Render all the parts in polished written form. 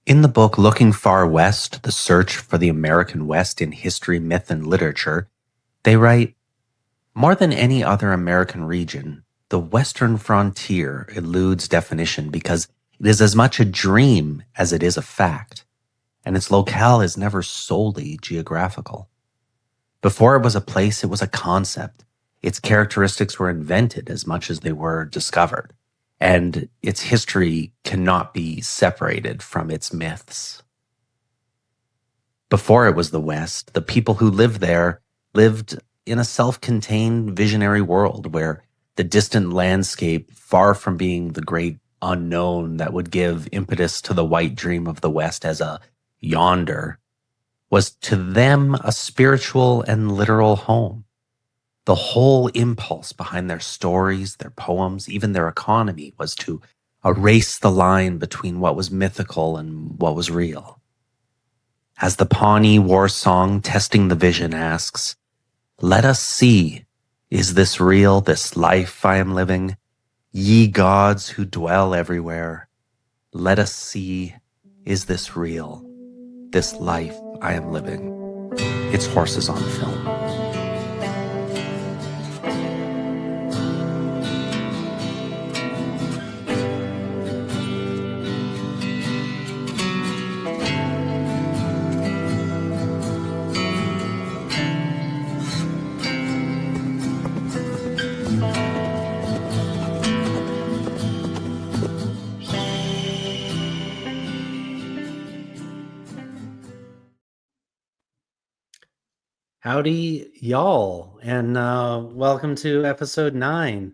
In the book Looking Far West, The Search for the American West in History, Myth, and Literature, they write, more than any other American region, the Western frontier eludes definition because it is as much a dream as it is a fact, and its locale is never solely geographical. Before it was a place, it was a concept. Its characteristics were invented as much as they were discovered, and its history cannot be separated from its myths. Before it was the West, the people who lived there lived in a self-contained visionary world where the distant landscape, far from being the great unknown that would give impetus to the white dream of the West as a yonder, was to them a spiritual and literal home. The whole impulse behind their stories, their poems, even their economy was to erase the line between what was mythical and what was real. As the Pawnee war song Testing the Vision asks, let us see, is this real, this life I am living? Ye gods who dwell everywhere, let us see, is this real, this life I am living? It's Horses on Film. Howdy, y'all, and welcome to episode 9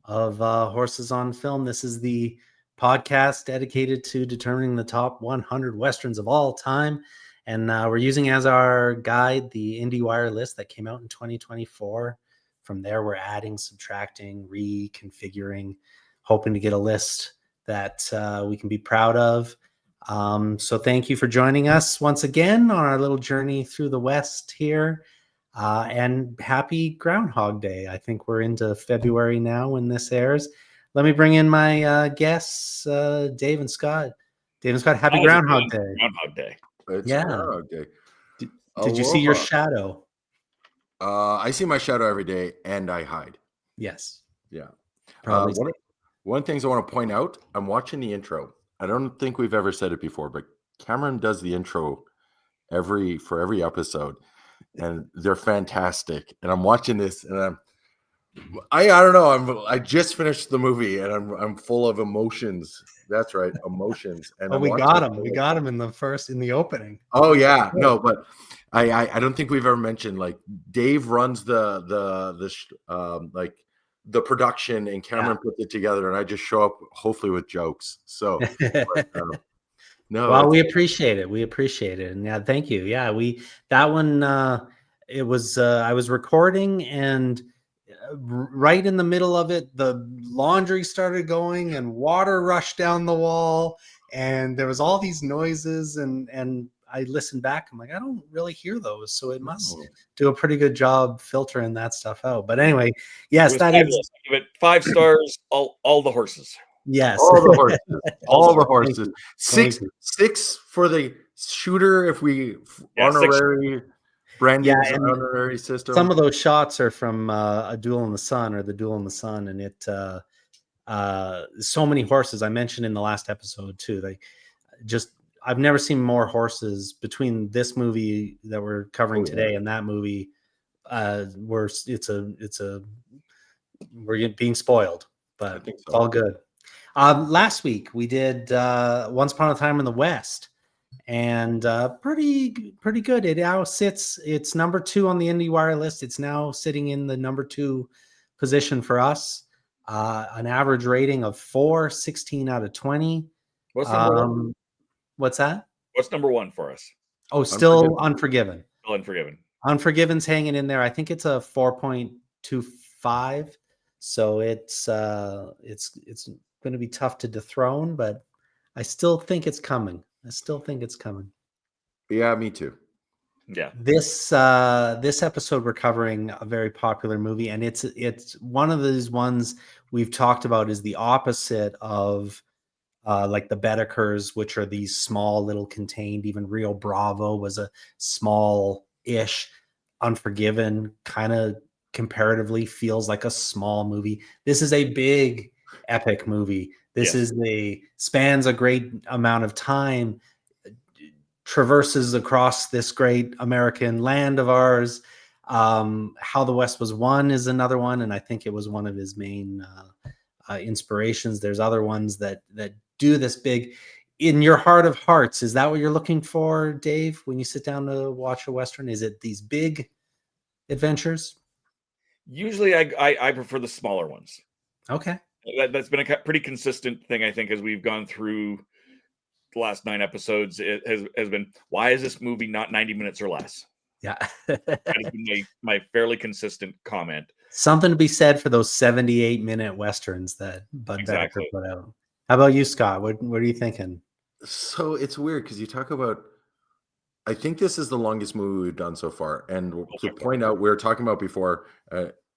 of Horses on Film. This is the podcast dedicated to determining the top 100 Westerns of all time. And we're using as our guide the Indiewire list that came out in 2024. From there, we're adding, subtracting, reconfiguring, hoping to get a list that we can be proud of. So thank you for joining us once again on our little journey through the West here. And happy Groundhog Day. I think we're into February now when this airs. Let me bring in my guests, Dave and Scott. Dave and Scott, happy Groundhog Day. Groundhog Day. It's Groundhog Day. Did you see your shadow? I see my shadow every day, and I hide. Yes. Yeah. Probably. One of the things I want to point out, I'm watching the intro. I don't think we've ever said it before, but Cameron does the intro for every episode, and they're fantastic. And I'm watching this, and I don't know. I just finished the movie, and I'm full of emotions. That's right, emotions. And we got him. We got him in the opening. Oh yeah, no, but I don't think we've ever mentioned, like, Dave runs the production, and Cameron puts it together, and I just show up hopefully with jokes. So no, well, we appreciate it. We appreciate it. And yeah, thank you. Yeah, that one it was I was recording, and right in the middle of it, the laundry started going and water rushed down the wall, and there was all these noises, and I listened back. I'm like, I don't really hear those, so it must do a pretty good job filtering that stuff out. But anyway, yes, that fabulous. Is. I give it 5 stars. All the horses. Yes, all the horses. All the horses. Six for the shooter. If we honorary. Brandon's honorary system. Some of those shots are from A Duel in the Sun, or The Duel in the Sun, and it so many horses. I mentioned in the last episode too. I've never seen more horses between this movie that we're covering today and that movie. We're being spoiled, but it's all good. Last week we did Once Upon a Time in the West. And pretty good. It now it's number 2 on the Indiewire list. It's now sitting in the number 2 position for us. An average rating of 4.16 out of 20. What's number 1? What's that? What's number 1 for us? Oh, still Unforgiven. Unforgiven's hanging in there. I think it's a 4.25. So it's going to be tough to dethrone, but I still think it's coming. Yeah, me too. Yeah. This episode we're covering a very popular movie, and it's one of those ones we've talked about is the opposite of like the Baedekers, which are these small little contained. Even Rio Bravo was a small-ish. Unforgiven kind of comparatively feels like a small movie. This is a big epic movie. This is spans a great amount of time, traverses across this great American land of ours. How the West Was Won is another one, and I think it was one of his main inspirations. There's other ones that do this big. In your heart of hearts, is that what you're looking for, Dave, when you sit down to watch a Western? Is it these big adventures? Usually I prefer the smaller ones. Okay. That's been a pretty consistent thing, I think, as we've gone through the last 9 episodes. It has been, why is this movie not 90 minutes or less? Yeah. That has been my fairly consistent comment. Something to be said for those 78-minute Westerns that Bud Baedeker put out. How about you, Scott? What are you thinking? So it's weird because you talk about, I think this is the longest movie we've done so far. And to point out, we were talking about before,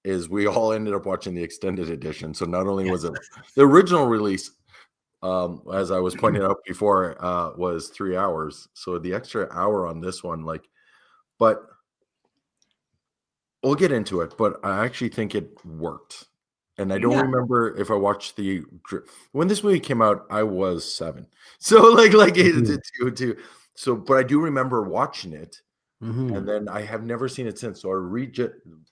is we all ended up watching the extended edition. So not only was it the original release, as I was pointing out before, was 3 hours. So the extra hour on this one, but we'll get into it. But I actually think it worked. And I don't remember if I watched when this movie came out, I was 7. So too. So, but I do remember watching it, and then I have never seen it since. So I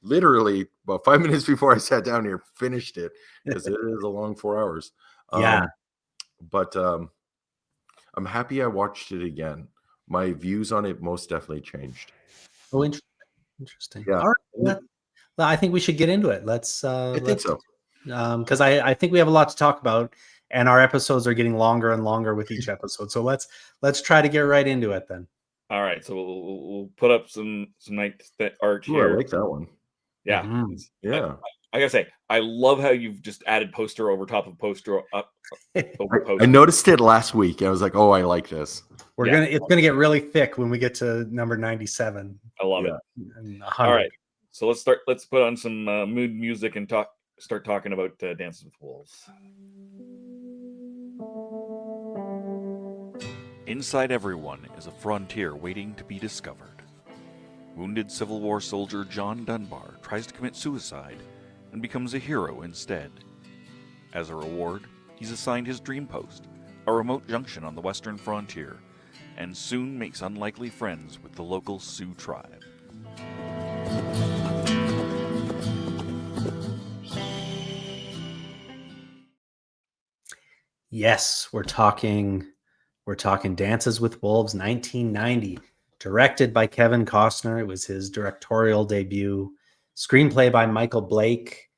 literally about 5 minutes before I sat down here, finished it because it is a long 4 hours. But I'm happy I watched it again. My views on it most definitely changed. Oh, interesting. Yeah. All right. Well, I think we should get into it. I think so. Because I think we have a lot to talk about, and our episodes are getting longer and longer with each episode. So let's try to get right into it then. All right, so we'll put up some nice art here. I like that one. Yeah, yeah. I gotta say, I love how you've just added poster over top of poster up over poster. I noticed it last week. I was like, oh, I like this. It's gonna get really thick when we get to number 97. I love it. All right, so let's put on some mood music and start talking about Dances with Wolves. Inside everyone is a frontier waiting to be discovered. Wounded Civil War soldier John Dunbar tries to commit suicide and becomes a hero instead. As a reward, he's assigned his dream post, a remote junction on the western frontier, and soon makes unlikely friends with the local Sioux tribe. Yes, we're talking Dances with Wolves, 1990, directed by Kevin Costner. It was his directorial debut. Screenplay by Michael Blake,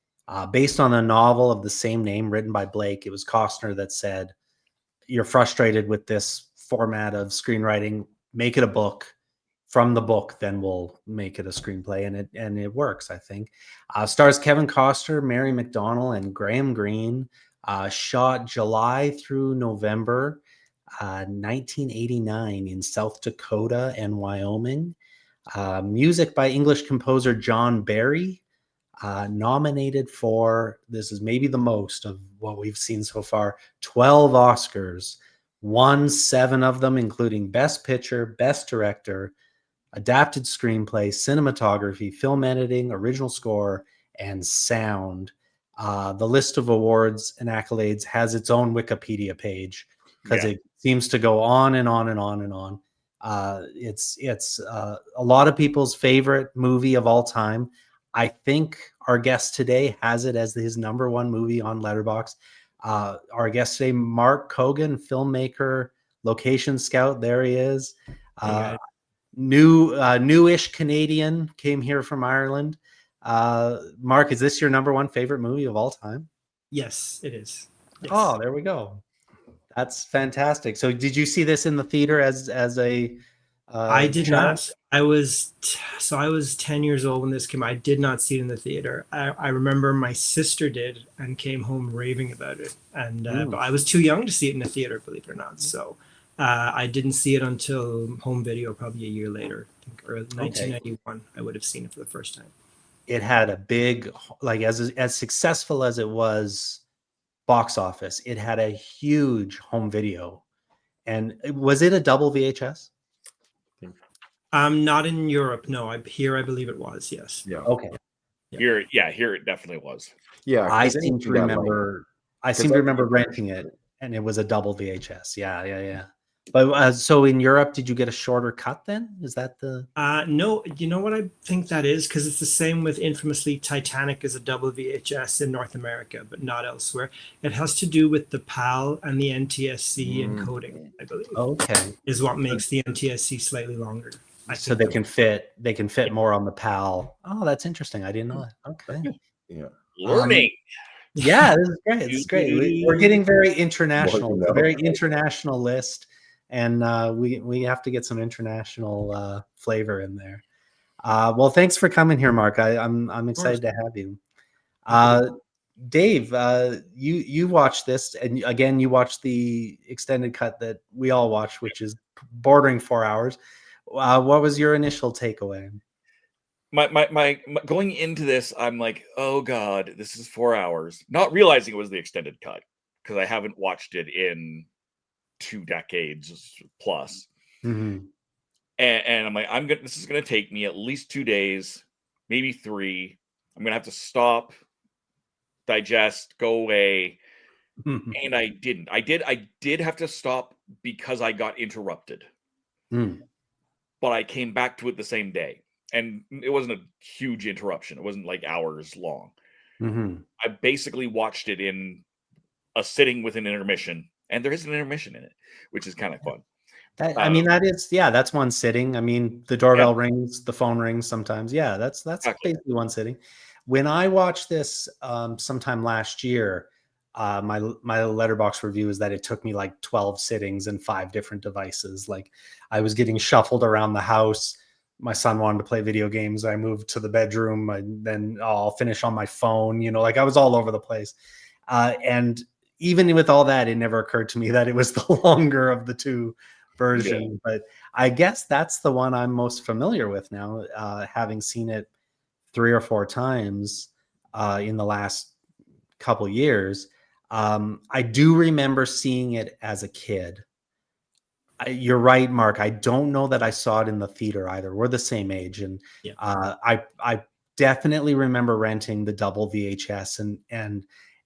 based on a novel of the same name written by Blake. It was Costner that said, "You're frustrated with this format of screenwriting. Make it a book. From the book, then we'll make it a screenplay," and it works, I think. Stars Kevin Costner, Mary McDonnell, and Graham Greene. Shot July through November 1989 in South Dakota and Wyoming. Music by English composer John Barry. Nominated for, this is maybe the most of what we've seen so far, 12 Oscars. Won 7 of them, including Best Picture, Best Director, Adapted Screenplay, Cinematography, Film Editing, Original Score, and Sound. The list of awards and accolades has its own Wikipedia page because it seems to go on and on and on and on. It's a lot of people's favorite movie of all time. I think our guest today has it as his number 1 movie on Letterboxd. Our guest today, Mark Cogan, filmmaker, location scout. There he is. Newish Canadian, came here from Ireland. Mark, is this your number 1 favorite movie of all time? Yes, it is. Yes. Oh, there we go. That's fantastic. So did you see this in the theater as a I did not. I was 10 years old when this came out. I did not see it in the theater. I remember my sister did and came home raving about it. And but I was too young to see it in the theater, believe it or not. So I didn't see it until home video, probably a year later. I think, or 1991. I would have seen it for the first time. It had a big, as successful as it was box office. It had a huge home video. And was it a double VHS? Not in Europe. No, here I believe it was. Yes. Yeah. Okay. Here it definitely was. Yeah. I 'cause seem to anything that, like- remember. I 'cause seem to I- remember renting it, and it was a double VHS. Yeah. But so in Europe, did you get a shorter cut then? Is that the? No, you know what I think that is? Because it's the same with infamously Titanic as a double VHS in North America, but not elsewhere. It has to do with the PAL and the NTSC encoding, I believe, Okay. is what makes the NTSC slightly longer. So they can fit more on the PAL. Oh, that's interesting. I didn't know that. Okay. Yeah. Learning. Yeah, this is great. This is great. We're getting very international. More to It's a know. very international list, and we have to get some international flavor in there. Well, thanks for coming here, Mark. I'm excited to have you. Dave, you watched this, and again, you watched the extended cut that we all watched, which is bordering 4 hours. What was your initial takeaway? My going into this, I'm like, oh god, this is 4 hours. Not realizing it was the extended cut because I haven't watched it in 2 decades plus. Mm-hmm. And I'm like, this is gonna take me at least 2 days, maybe 3. I'm gonna have to stop, digest, go away. And I didn't. I did have to stop because I got interrupted. But I came back to it the same day. And it wasn't a huge interruption. It wasn't like hours long. I basically watched it in a sitting with an intermission, and there is an intermission in it, which is kind of fun. That's one sitting. I mean, the doorbell rings, the phone rings sometimes. Yeah, that's Exactly. basically one sitting. When I watched this sometime last year, my letterbox review is that it took me like 12 sittings and 5 different devices. Like I was getting shuffled around the house. My son wanted to play video games. I moved to the bedroom, and then I'll finish on my phone. Like I was all over the place. And even with all that, it never occurred to me that it was the longer of the 2 versions. Yeah. But I guess that's the one I'm most familiar with now, having seen it 3 or 4 times in the last couple years. I do remember seeing it as a kid. You're right, Mark. I don't know that I saw it in the theater either. We're the same age, and I definitely remember renting the double VHS and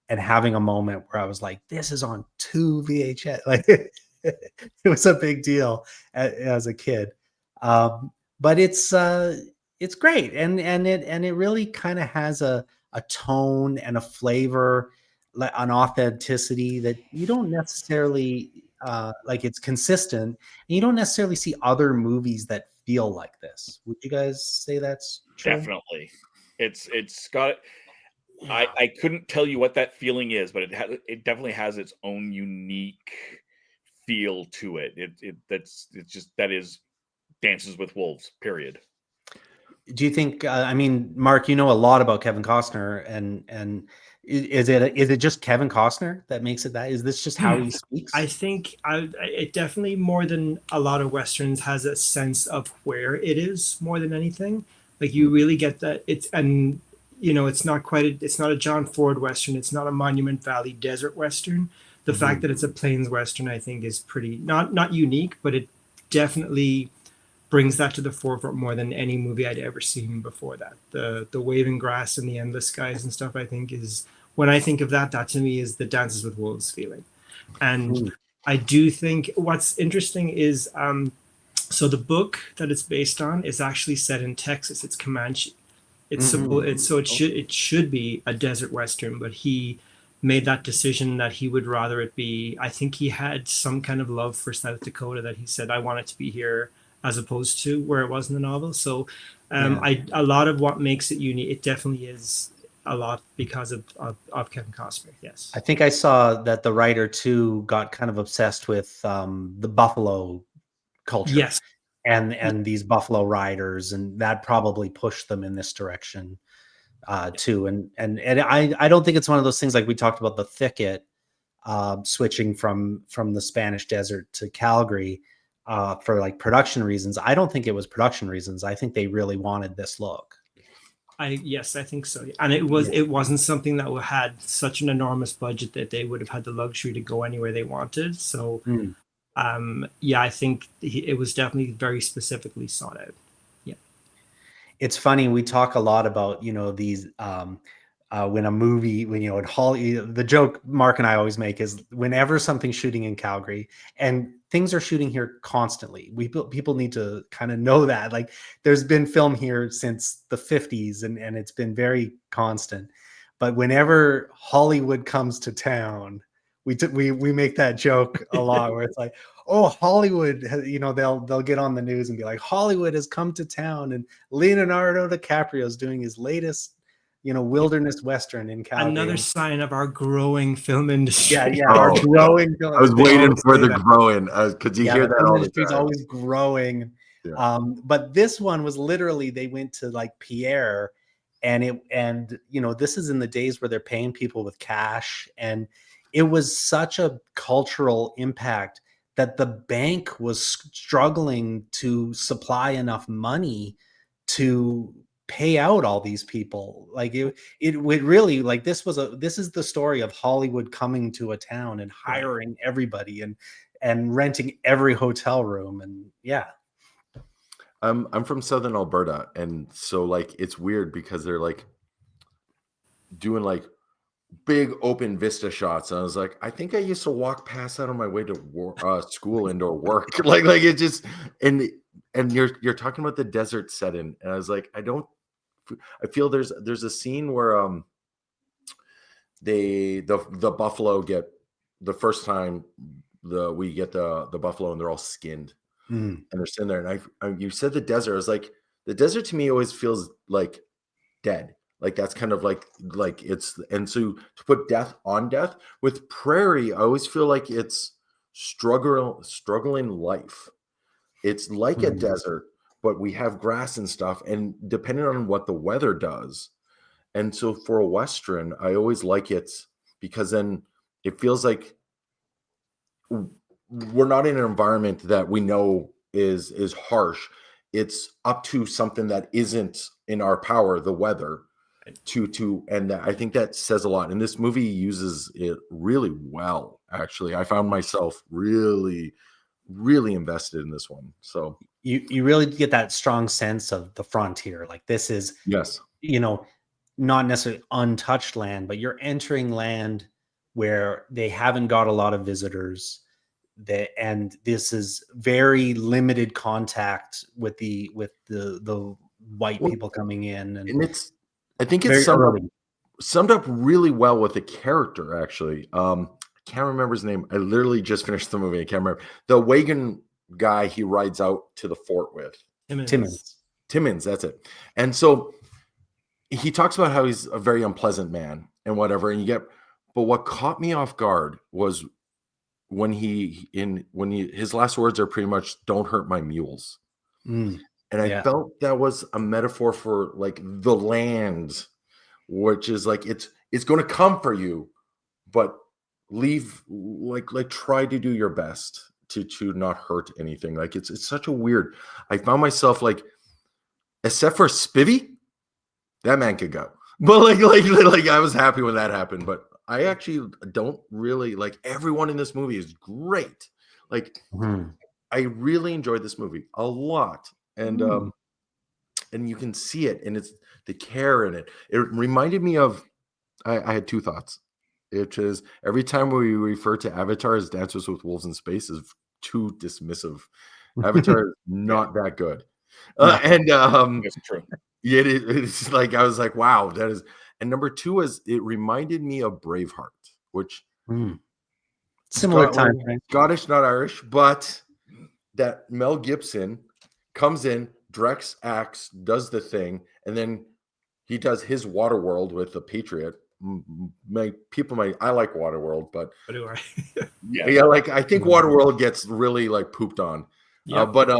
having a moment where I was like, "This is on 2 VHS." Like it was a big deal as a kid. But it's great, and it really kind of has a tone and a flavor, an authenticity that you don't necessarily. Like it's consistent, and you don't necessarily see other movies that feel like this. Would you guys say that's true? Definitely. It's got I couldn't tell you what that feeling is, but it definitely has its own unique feel to it. That is Dances with Wolves, period. Do you think I mean, Mark, you know a lot about Kevin Costner, and is it just Kevin Costner that makes it that? Is this just how he speaks? I think it definitely, more than a lot of Westerns, has a sense of where it is more than anything. Like you really get that it's not a John Ford Western. It's not a Monument Valley desert Western. The fact that it's a Plains Western, I think, is pretty not unique, but it definitely brings that to the forefront more than any movie I'd ever seen before that. The waving grass and the endless skies and stuff, I think, is, when I think of that to me is the Dances with Wolves feeling. And I do think what's interesting is so the book that it's based on is actually set in Texas. It's Comanche. It should be a desert Western, but he made that decision that he would rather it be, I think he had some kind of love for South Dakota that he said, I want it to be here, as opposed to where it was in the novel. So a lot of what makes it unique, it definitely is a lot because of Kevin Costner. Yes. I think I saw that the writer too got kind of obsessed with the buffalo culture. Yes. And these buffalo riders, and that probably pushed them in this direction too. And I don't think it's one of those things like we talked about the thicket switching from the Spanish desert to Calgary for like production reasons. I don't think it was production reasons. I think they really wanted this look. Yes, I think so. And it wasn't something that had such an enormous budget that they would have had the luxury to go anywhere they wanted. So I think it was definitely very specifically sought out. Yeah. It's funny, we talk a lot about, these when a movie, in Hollywood, the joke Mark and I always make is whenever something's shooting in Calgary, and things are shooting here constantly, people need to kind of know that, like, there's been film here since the 50s and it's been very constant. But whenever Hollywood comes to town, we make that joke a lot where it's like, oh, Hollywood, they'll get on the news and be like, Hollywood has come to town and Leonardo DiCaprio is doing his latest wilderness western in Calgary. Another sign of our growing film industry. Our growing film. I was waiting for the growing, because you hear that all the time. It's always growing. Yeah. But this one was literally, they went to like Pierre, and this is in the days where they're paying people with cash, and it was such a cultural impact that the bank was struggling to supply enough money to pay out all these people. Like it really, like, this is the story of Hollywood coming to a town and hiring everybody and renting every hotel room. And I'm from Southern Alberta, and so like it's weird because they're like doing like big open vista shots, and I was like, I think I used to walk past that on my way to school and or work. like it just, and you're talking about the desert setting, and I was like, I feel there's a scene where the buffalo get, the first time we get the buffalo, and they're all skinned, and they're sitting there, and you said the desert. I was like, the desert to me always feels like dead. Like that's kind of like it's, and so to put death on death with prairie, I always feel like it's struggling life. It's like a desert, but we have grass and stuff, and depending on what the weather does. And so for a Western, I always like it because then it feels like we're not in an environment that we know is harsh. It's up to something that isn't in our power, the weather. And I think that says a lot, and this movie uses it really well. Actually, I found myself really invested in this one. So you really get that strong sense of the frontier. Like, this is, not necessarily untouched land, but you're entering land where they haven't got a lot of visitors, and this is very limited contact with the white people coming in, and it's, I think it's summed up really well with the character, actually. I can't remember his name. I literally just finished the movie. I can't remember. The wagon guy he rides out to the fort with. Timmins, that's it. And so he talks about how he's a very unpleasant man and whatever. And but what caught me off guard was when his last words are pretty much, "Don't hurt my mules." And I felt that was a metaphor for like the land, which is like, it's going to come for you, but try to do your best to not hurt anything. Like it's such a weird, I found myself like, except for Spivvy, that man could go. But like I was happy when that happened, but I actually don't really like, everyone in this movie is great. Like I really enjoyed this movie a lot. And you can see it, and it's the care in it. It reminded me of, I had two thoughts, which is every time we refer to Avatar as Dances with Wolves in Space is too dismissive. Avatar is not that good. That's true. It's like, I was like, wow, that is. And number two is, it reminded me of Braveheart, which similar time, Scottish, not Irish, but that Mel Gibson comes in, directs, acts, does the thing, and then he does his Waterworld with the Patriot. I like Waterworld, but like I think Waterworld gets really like pooped on. But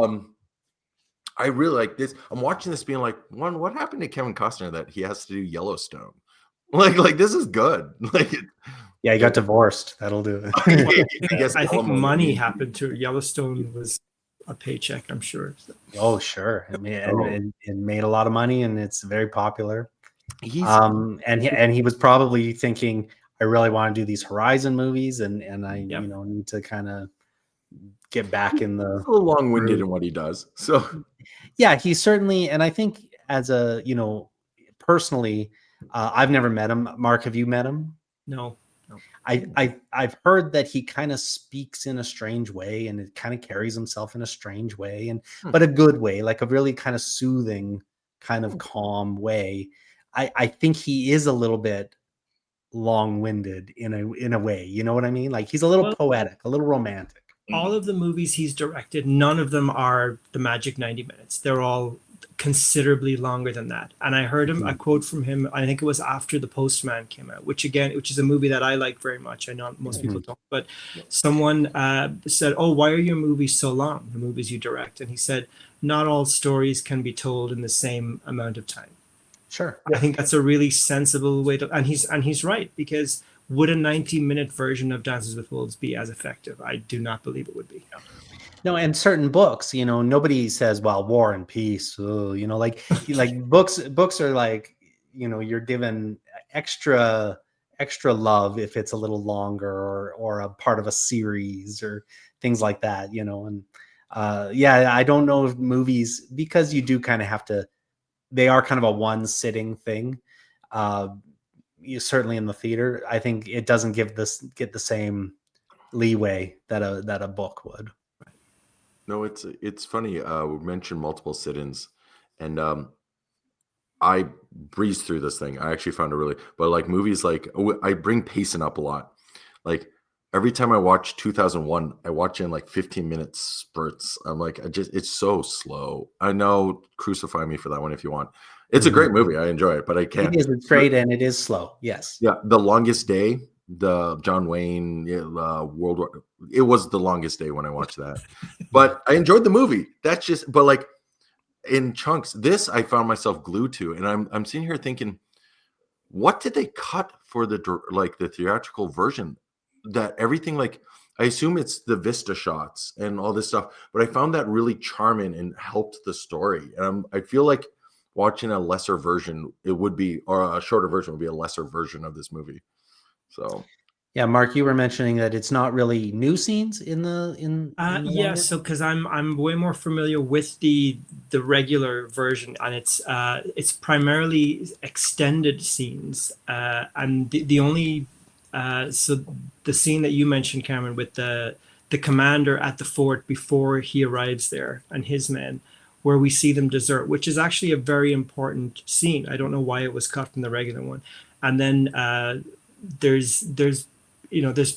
I really like this. I'm watching this being like, what happened to Kevin Costner that he has to do Yellowstone? Like this is good. Like, he got divorced. That'll do it. I think money happened to Yellowstone. Was a paycheck, I'm sure. So. Oh, sure. I mean, and it made a lot of money, and it's very popular. And he was probably thinking, I really want to do these Horizon movies, and I need to kind of get back in the. He's a little long-winded in what he does. So yeah, he certainly, and I think as a personally, I've never met him. Mark, have you met him? No. I've heard that he kind of speaks in a strange way, and it kind of carries himself in a strange way, but a good way, like a really kind of soothing, kind of calm way. I think he is a little bit long-winded in a way, you know what I mean? Like he's a little poetic, a little romantic. All of the movies he's directed, none of them are the magic 90 minutes. They're all considerably longer than that. And I heard a quote from him, I think it was after The Postman came out, which is a movie that I like very much. I know most people don't, but someone said, "Oh, why are your movies so long, the movies you direct?" And he said, "Not all stories can be told in the same amount of time." Sure. I think that's a really sensible way to, and he's right, because would a 90-minute version of Dances with Wolves be as effective? I do not believe it would be. No, and certain books, nobody says, well, War and Peace, like books are like, you're given extra love if it's a little longer or a part of a series or things like that, and I don't know if movies, because you do kind of have to, they are kind of a one sitting thing. You certainly in the theater, I think it doesn't get the same leeway that a book would. No, it's funny. We mentioned multiple sit-ins, and I breezed through this thing. I actually found it really, but like movies, like I bring pacing up a lot. Like every time I watch 2001, I watch in like 15-minute spurts. I'm like, it's so slow. I know, crucify me for that one if you want. It's a great movie. I enjoy it, but I can't. It is. It's great, and it is slow. Yes. Yeah, The Longest Day, the John Wayne World War. It was The Longest Day when I watched that, but I enjoyed the movie. That's just, but like in chunks. This I found myself glued to, and I'm sitting here thinking, what did they cut for the theatrical version? That everything, like, I assume it's the Vista shots and all this stuff, but I found that really charming and helped the story. And I feel like watching a lesser version, or a shorter version would be a lesser version of this movie. So yeah, Mark, you were mentioning that it's not really new scenes in the yes, so because I'm way more familiar with the regular version, and it's primarily extended scenes, and the only so the scene that you mentioned, Cameron, with the commander at the fort before he arrives there and his men, where we see them desert, which is actually a very important scene. I don't know why it was cut from the regular one. And then there's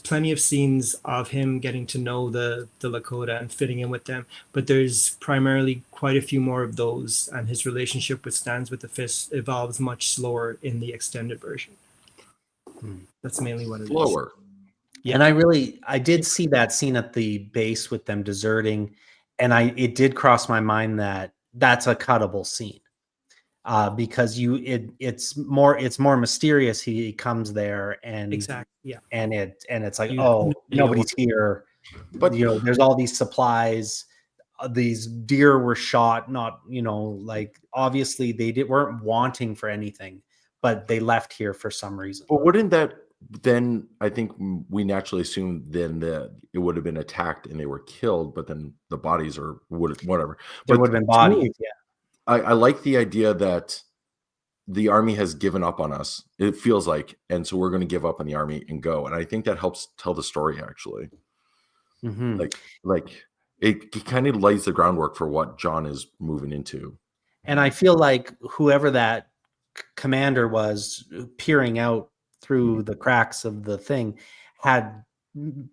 plenty of scenes of him getting to know the Lakota and fitting in with them, but there's primarily quite a few more of those, and his relationship with Stands with the Fist evolves much slower in the extended version. That's mainly what it is. Slower. Yeah, and I did see that scene at the base with them deserting, and it did cross my mind that that's a cuttable scene, because it's more mysterious. He comes there and exactly, yeah, and it's like, nobody's here, but there's all these supplies. These deer were shot, not like obviously they weren't wanting for anything, but they left here for some reason. But wouldn't that then, I think we naturally assume then that it would have been attacked and they were killed, but then the bodies whatever. There would have been bodies. Yeah. I like the idea that the army has given up on us. It feels like, and so we're going to give up on the army and go. And I think that helps tell the story actually. Mm-hmm. Like it kind of lays the groundwork for what John is moving into. And I feel like whoever that commander was peering out through the cracks of the thing had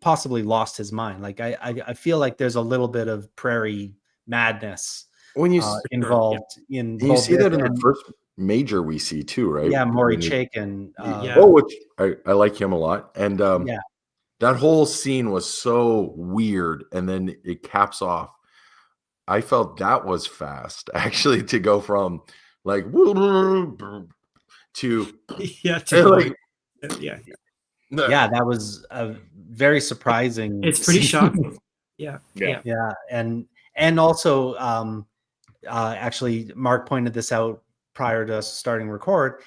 possibly lost his mind. Like I feel like there's a little bit of prairie madness when you involved in. You see that in the first major we see too, right? Yeah, Maury Chaykin. Which I like him a lot, and that whole scene was so weird, and then it caps off. I felt that was fast, actually, to go from like to that was a very surprising. It's pretty shocking. Yeah. And And also, actually, Mark pointed this out prior to us starting record.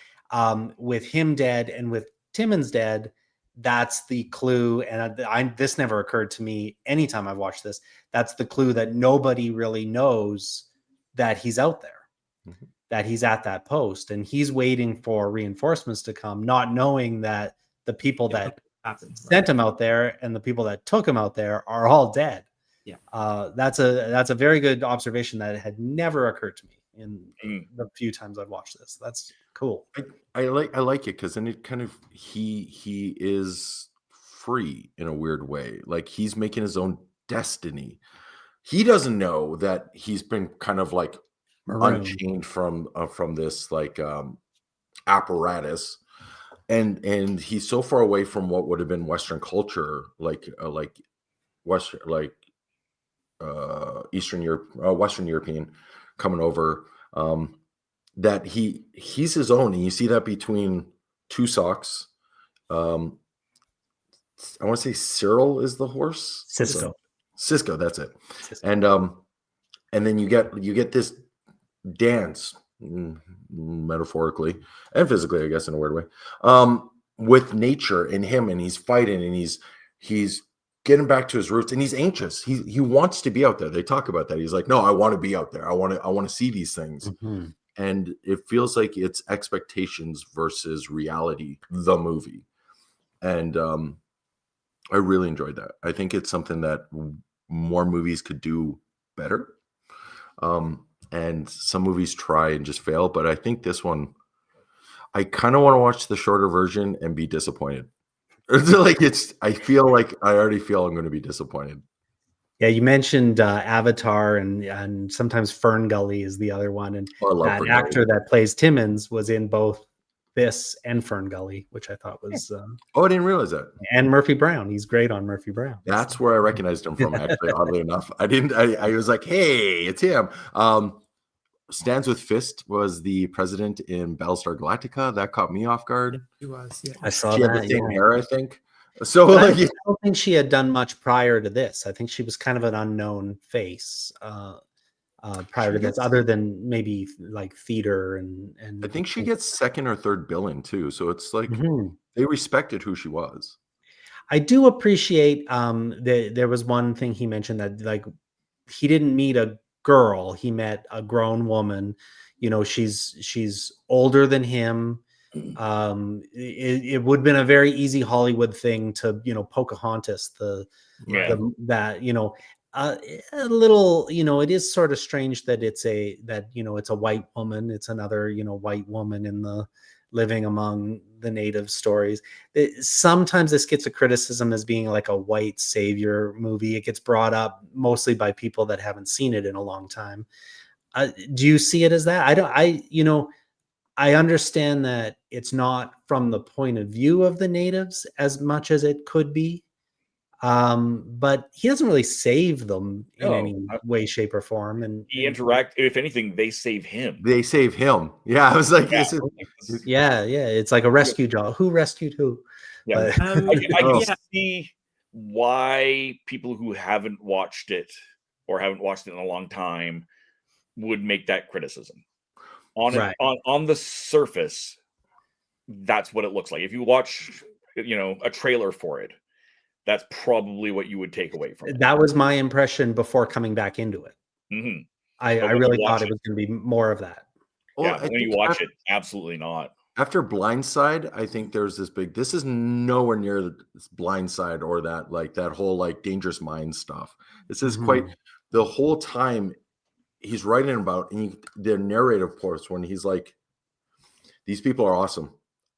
With him dead and with Timmons dead, that's the clue. And this never occurred to me anytime I've watched this. That's the clue that nobody really knows that he's out there, that he's at that post, and he's waiting for reinforcements to come, not knowing that the people that sent him out there and the people that took him out there are all dead. Yeah. That's a very good observation that had never occurred to me in the few times I've watched this. That's cool. I like it because then it kind of he is free in a weird way. Like he's making his own destiny. He doesn't know that he's been kind of like unchained from this like apparatus, and he's so far away from what would have been Western culture, Eastern Europe, Western European coming over, that he's his own, and you see that between Two Socks. I want to say Cyril is the horse. Cisco, that's it. Cisco. And then you get this dance, metaphorically and physically, I guess, in a weird way, with nature and him, and he's fighting, and he's getting back to his roots, and he's anxious. He wants to be out there. They talk about that. He's like, no, I want to be out there. I want to see these things. Mm-hmm. And it feels like it's expectations versus reality, the movie. And I really enjoyed that. I think it's something that more movies could do better. And some movies try and just fail, but I think this one, I kind of want to watch the shorter version and be disappointed. I feel like I already feel I'm going to be disappointed. Yeah, you mentioned Avatar, and sometimes Fern Gully is the other one, and that actor that plays Timmons was in both this and Fern Gully, which I thought was. I didn't realize that. And Murphy Brown, he's great on Murphy Brown. That's where I recognized him from. Actually, oddly enough, I was like, hey, it's him. Stands with Fist was the president in Battlestar Galactica. That caught me off guard. He was, yeah. I saw she that. Had the same hair, I think. So I don't think she had done much prior to this. I think she was kind of an unknown face prior to this, other than maybe like theater and. I think she gets second or third billing too. So it's like they respected who she was. I do appreciate there was one thing he mentioned that like he didn't meet a girl, he met a grown woman. You know, she's older than him. It would have been a very easy Hollywood thing to, you know, Pocahontas, that, you know, a little, you know, it is sort of strange that it's a white woman. It's another, you know, white woman in the living among the native stories. Sometimes this gets a criticism as being like a white savior movie. It gets brought up mostly by people that haven't seen it in a long time. Do you see it as that? I understand that it's not from the point of view of the natives as much as it could be. But he doesn't really save them in any way, shape, or form. And if anything, they save him. Yeah, I was like, it's like a rescue job. Who rescued who? Yeah, I can see why people who haven't watched it or haven't watched it in a long time would make that criticism. On the surface, that's what it looks like. If you watch, you know, a trailer for it, that's probably what you would take away from it. That was my impression before coming back into it. Mm-hmm. I really thought it was going to be more of that. Yeah, when you watch it, absolutely not. After Blindside, I think there's this is nowhere near the Blindside or that whole like Dangerous Minds stuff. This is quite the whole time he's writing about, and the narrative parts when he's like, these people are awesome.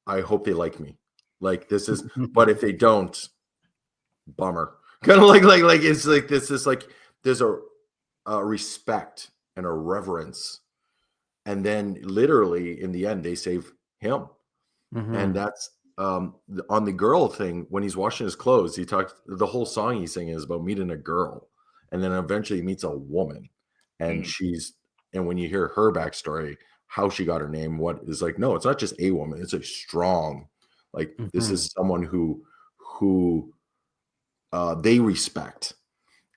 I hope they like me. Like this is, but if they don't, bummer. Kind of like it's like this is like there's a respect and a reverence, and then literally in the end they save him. And that's on the girl thing. When he's washing his clothes, he talks, the whole song he's singing is about meeting a girl, and then eventually he meets a woman, and and when you hear her backstory, how she got her name, what is like, no, it's not just a woman, it's a strong, like this is someone who they respect,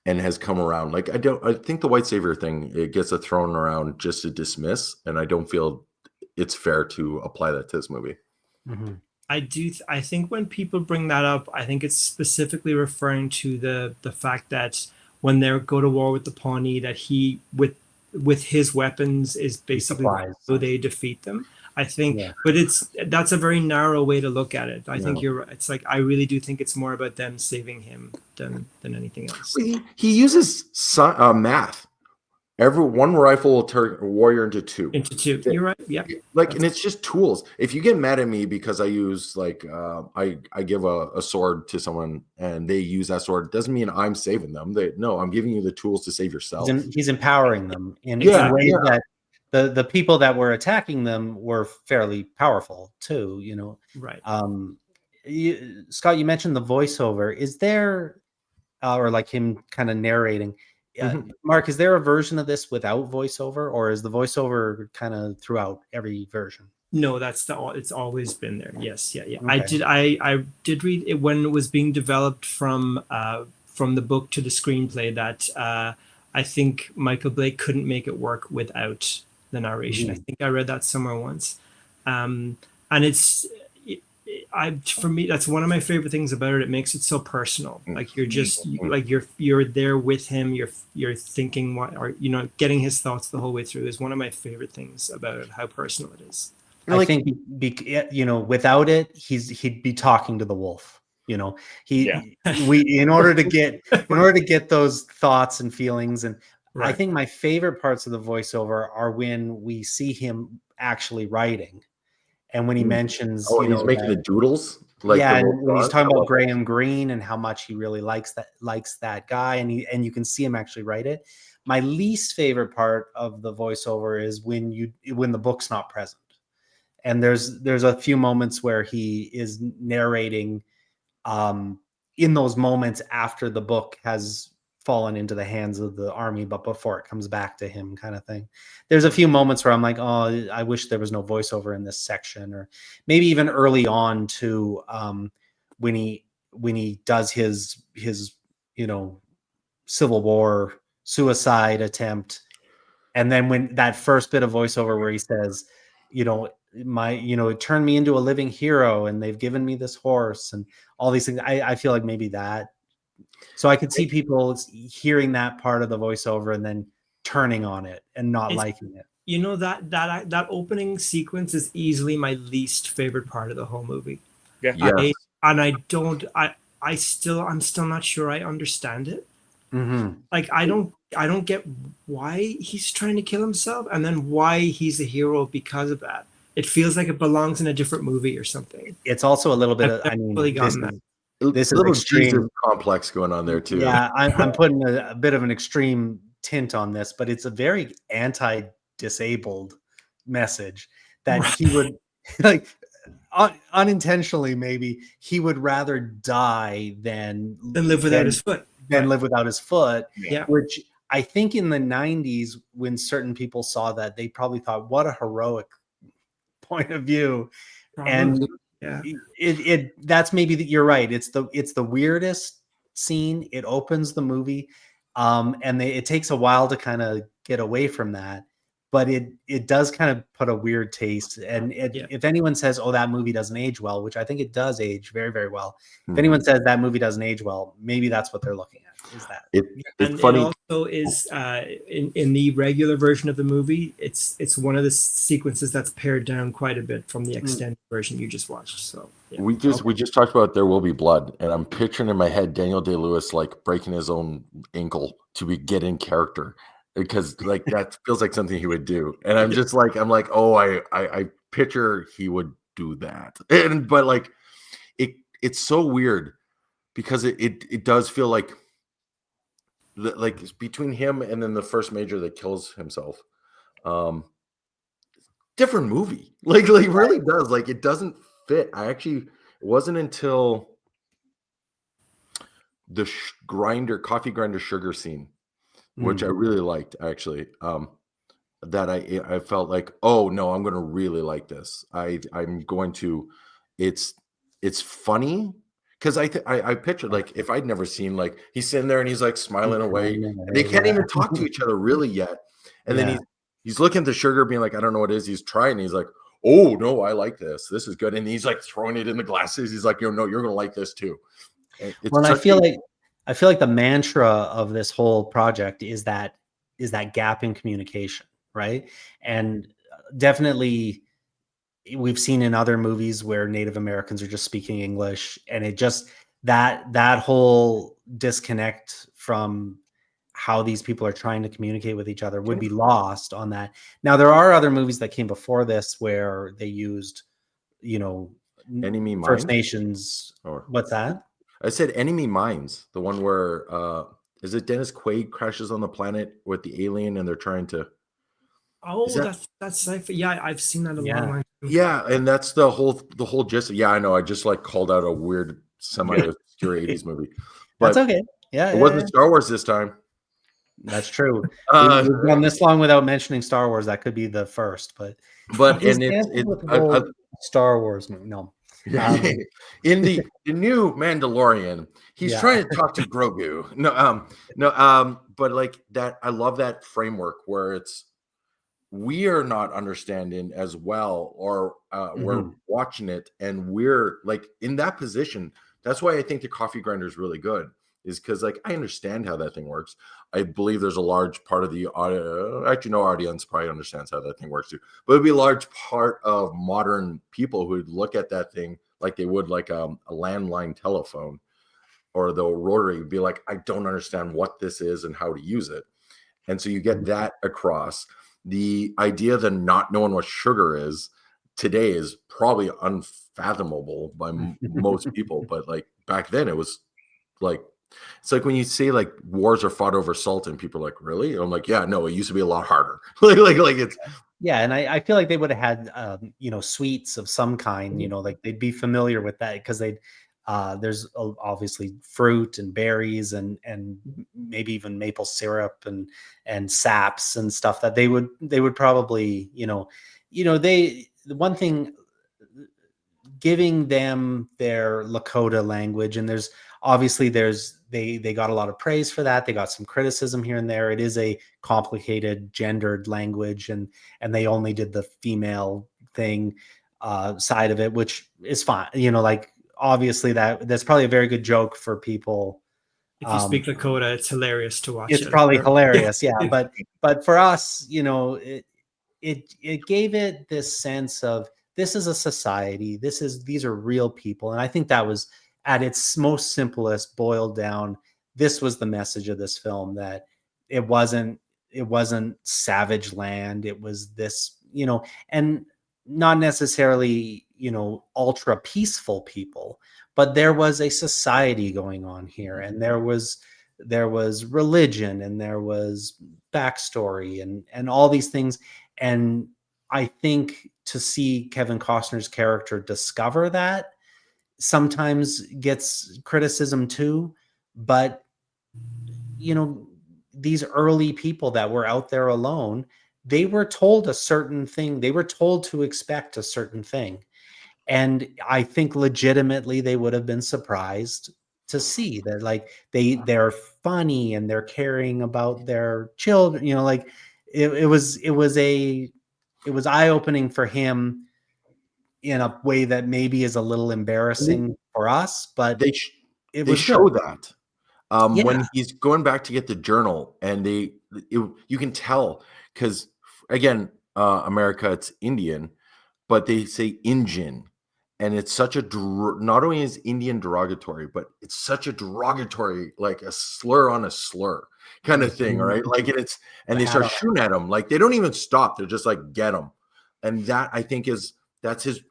and has come around. Like I think the white savior thing, it gets thrown around just to dismiss, and I don't feel it's fair to apply that to this movie. Mhm. I think when people bring that up, I think it's specifically referring to the fact that when they go to war with the Pawnee, that he with his weapons is basically so they defeat them. I think, Yeah. but that's a very narrow way to look at it. I think Yeah. you're right. It's like I really do think it's more about them saving him than anything else. He uses math. Every one rifle will turn a warrior into two. You're right. Yeah. Like, and it's just tools. If you get mad at me because I use like I give a sword to someone and they use that sword, it doesn't mean I'm saving them. I'm giving you the tools to save yourself. He's empowering them in ways that the people that were attacking them were fairly powerful too. You know, Right. Scott, you mentioned the voiceover. Is there, or like him kind of narrating? Mark, is there a version of this without voiceover, or is the voiceover kind of throughout every version? No, it's always been there. Yes, yeah. Okay. I did read it when it was being developed from the book to the screenplay that I think Michael Blake couldn't make it work without the narration. I think I read that somewhere once, and for me, that's one of my favorite things about it. It makes it so personal. Like you're just like you're there with him. You're thinking getting his thoughts the whole way through is one of my favorite things about it. How personal it is. I think without it, he'd be talking to the wolf. In order to get those thoughts and feelings, and I think my favorite parts of the voiceover are when we see him actually writing. And when he mentions, he's making the doodles, and when he's talking about Graham Greene and how much he really likes that guy, and you can see him actually write it. My least favorite part of the voiceover is when the book's not present, and there's a few moments where he is narrating, in those moments after the book has fallen into the hands of the army, but before it comes back to him, kind of thing. There's a few moments where I'm like, oh, I wish there was no voiceover in this section, or maybe even early on to when he does his Civil War suicide attempt, and then when that first bit of voiceover where he says, it turned me into a living hero, and they've given me this horse and all these things. I feel like maybe that. So I could see people hearing that part of the voiceover and then turning on it and not liking it. That opening sequence is easily my least favorite part of the whole movie. Yeah. I'm still not sure I understand it. Mm-hmm. Like I don't get why he's trying to kill himself and then why he's a hero because of that. It feels like it belongs in a different movie or something. It's also a little bit of, this is extreme Jesus complex going on there too. Yeah, I'm putting a bit of an extreme tint on this, but it's a very anti-disabled message that he would unintentionally, maybe he would rather die than live without his foot. Live without his foot. Yeah. Which I think in the 90s, when certain people saw that, they probably thought, what a heroic point of view. Probably. And that's maybe you're right. It's the weirdest scene. It opens the movie, and it takes a while to kind of get away from that, but it does kind of put a weird taste. And if anyone says, "Oh, that movie doesn't age well," which I think it does age very, very well. If anyone says that movie doesn't age well, maybe that's what they're looking at. Is that it's funny? It also is in the regular version of the movie. It's one of the sequences that's pared down quite a bit from the extended version you just watched. So we just talked about There Will Be Blood, and I'm picturing in my head Daniel Day-Lewis like breaking his own ankle to get in character, because like that feels like something he would do. And I'm just like I picture he would do that, but like it's so weird because it does feel like it's between him and then the first major that kills himself. Different movie. Like really does. Like it doesn't fit. It wasn't until the coffee grinder sugar scene, which I really liked actually, that I felt like, oh no, I'm going to really like this. I'm going to, it's funny because I pictured like if I'd never seen like he's sitting there and he's like smiling away. They can't even talk to each other really yet. And then he's looking at the sugar, being like, I don't know what it is. He's trying. He's like, oh no, I like this. This is good. And he's like throwing it in the glasses. He's like, no, you're gonna like this too. Well, I feel like the mantra of this whole project is that gap in communication, right? And definitely we've seen in other movies where Native Americans are just speaking English, and it just that whole disconnect from how these people are trying to communicate with each other would be lost on that. Now, there are other movies that came before this where they used, Enemy First Mines? Nations. Or what's that? I said Enemy Mines, the one where is it Dennis Quaid crashes on the planet with the alien and they're trying to. Oh, that's sci-fi. Yeah, I've seen that a lot. Yeah, and that's the whole gist. Yeah, I know. I just like called out a weird semi-obscure 80s movie. But that's okay. Yeah, it wasn't Star Wars this time. That's true. We've gone this long without mentioning Star Wars. That could be the first, but and it's Star Wars movie. No. In the new Mandalorian, he's trying to talk to Grogu. But like that, I love that framework where it's we are not understanding as well, or we're watching it and we're like in that position. That's why I think the coffee grinder is really good, is because like I understand how that thing works. I believe there's a large part of the audience probably understands how that thing works too, but it'd be a large part of modern people who would look at that thing like they would like a landline telephone or the rotary, would be like, I don't understand what this is and how to use it. And so you get that across. The idea that not knowing what sugar is today is probably unfathomable by most people, but like back then it was like, it's like when you say like wars are fought over salt and people are like, really? I'm like, yeah, no, it used to be a lot harder. like it's. Yeah. And I feel like they would have had, sweets of some kind, like they'd be familiar with that because there's obviously fruit and berries and maybe even maple syrup and saps and stuff that they would probably, the one thing, giving them their Lakota language, and there's obviously they got a lot of praise for that. They got some criticism here and there. It is a complicated gendered language, and they only did the female thing side of it, which is fine. Like obviously that's probably a very good joke for people. If you speak Lakota, it's hilarious to watch. It's probably hilarious, yeah. But for us, it gave it this sense of this is a society. These are real people, and I think that was at its most simplest boiled down. This was the message of this film, that it wasn't savage land. It was this, and not necessarily, ultra peaceful people, but there was a society going on here, and there was religion, and there was backstory and all these things. And I think to see Kevin Costner's character discover that sometimes gets criticism too, but these early people that were out there alone, they were told a certain thing. They were told to expect a certain thing. And I think legitimately they would have been surprised to see that, like, they're funny and they're caring about their children, like it was eye-opening for him in a way that maybe is a little embarrassing for us, but they show that when he's going back to get the journal, and you can tell, because again, America, it's Indian, but they say Injin, and it's such a not only is Indian derogatory, but it's such a derogatory, like a slur on a slur kind of thing, right? Like and they start shooting at him, like they don't even stop, they're just like, get him. And that, I think, that's his,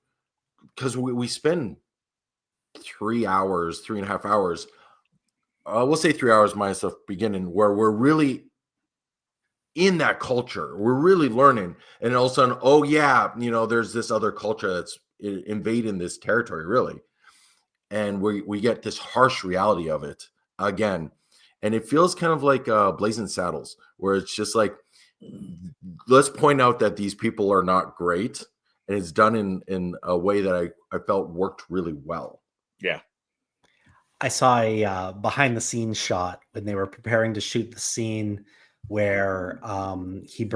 because we spend 3.5 hours, we'll say 3 hours minus the beginning, where we're really in that culture, we're really learning, and all of a sudden, oh yeah, there's this other culture that's invading this territory, really, and we get this harsh reality of it again, and it feels kind of like Blazing Saddles, where it's just like, let's point out that these people are not great, and it's done in a way that I felt worked really well. Yeah. I saw a behind the scenes shot when they were preparing to shoot the scene where he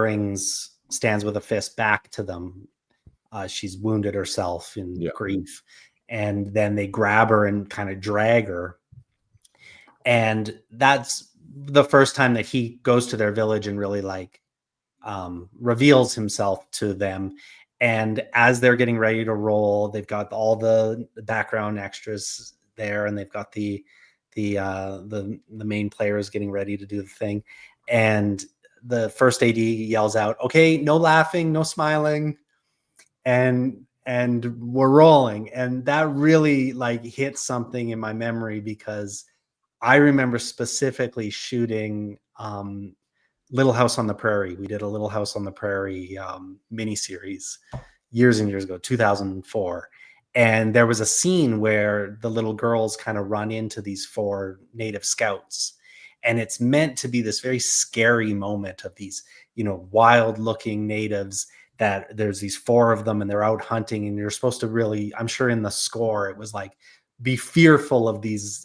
stands with a fist back to them. She's wounded herself in grief. And then they grab her and kind of drag her. And that's the first time that he goes to their village and really like reveals himself to them. And as they're getting ready to roll, they've got all the background extras there, and they've got the main players getting ready to do the thing. And the first AD yells out, "Okay, no laughing, no smiling," and we're rolling. And that really like hit something in my memory, because I remember specifically shooting Little House on the Prairie. We did a Little House on the Prairie miniseries years and years ago, 2004. And there was a scene where the little girls kind of run into these 4 native scouts. And it's meant to be this very scary moment of these, you know, wild looking natives, that there's these 4 of them and they're out hunting. And you're supposed to really, I'm sure in the score, it was like, be fearful of these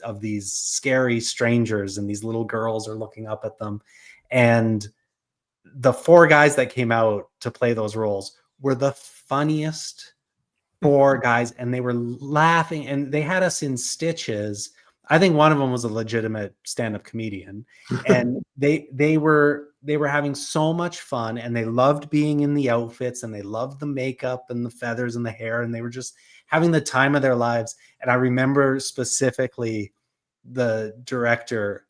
scary strangers, and these little girls are looking up at them. And the 4 guys that came out to play those roles were the funniest 4 guys, and they were laughing, and they had us in stitches. I think one of them was a legitimate stand-up comedian, and they were having so much fun, and they loved being in the outfits, and they loved the makeup and the feathers and the hair, and they were just having the time of their lives. And I remember specifically the director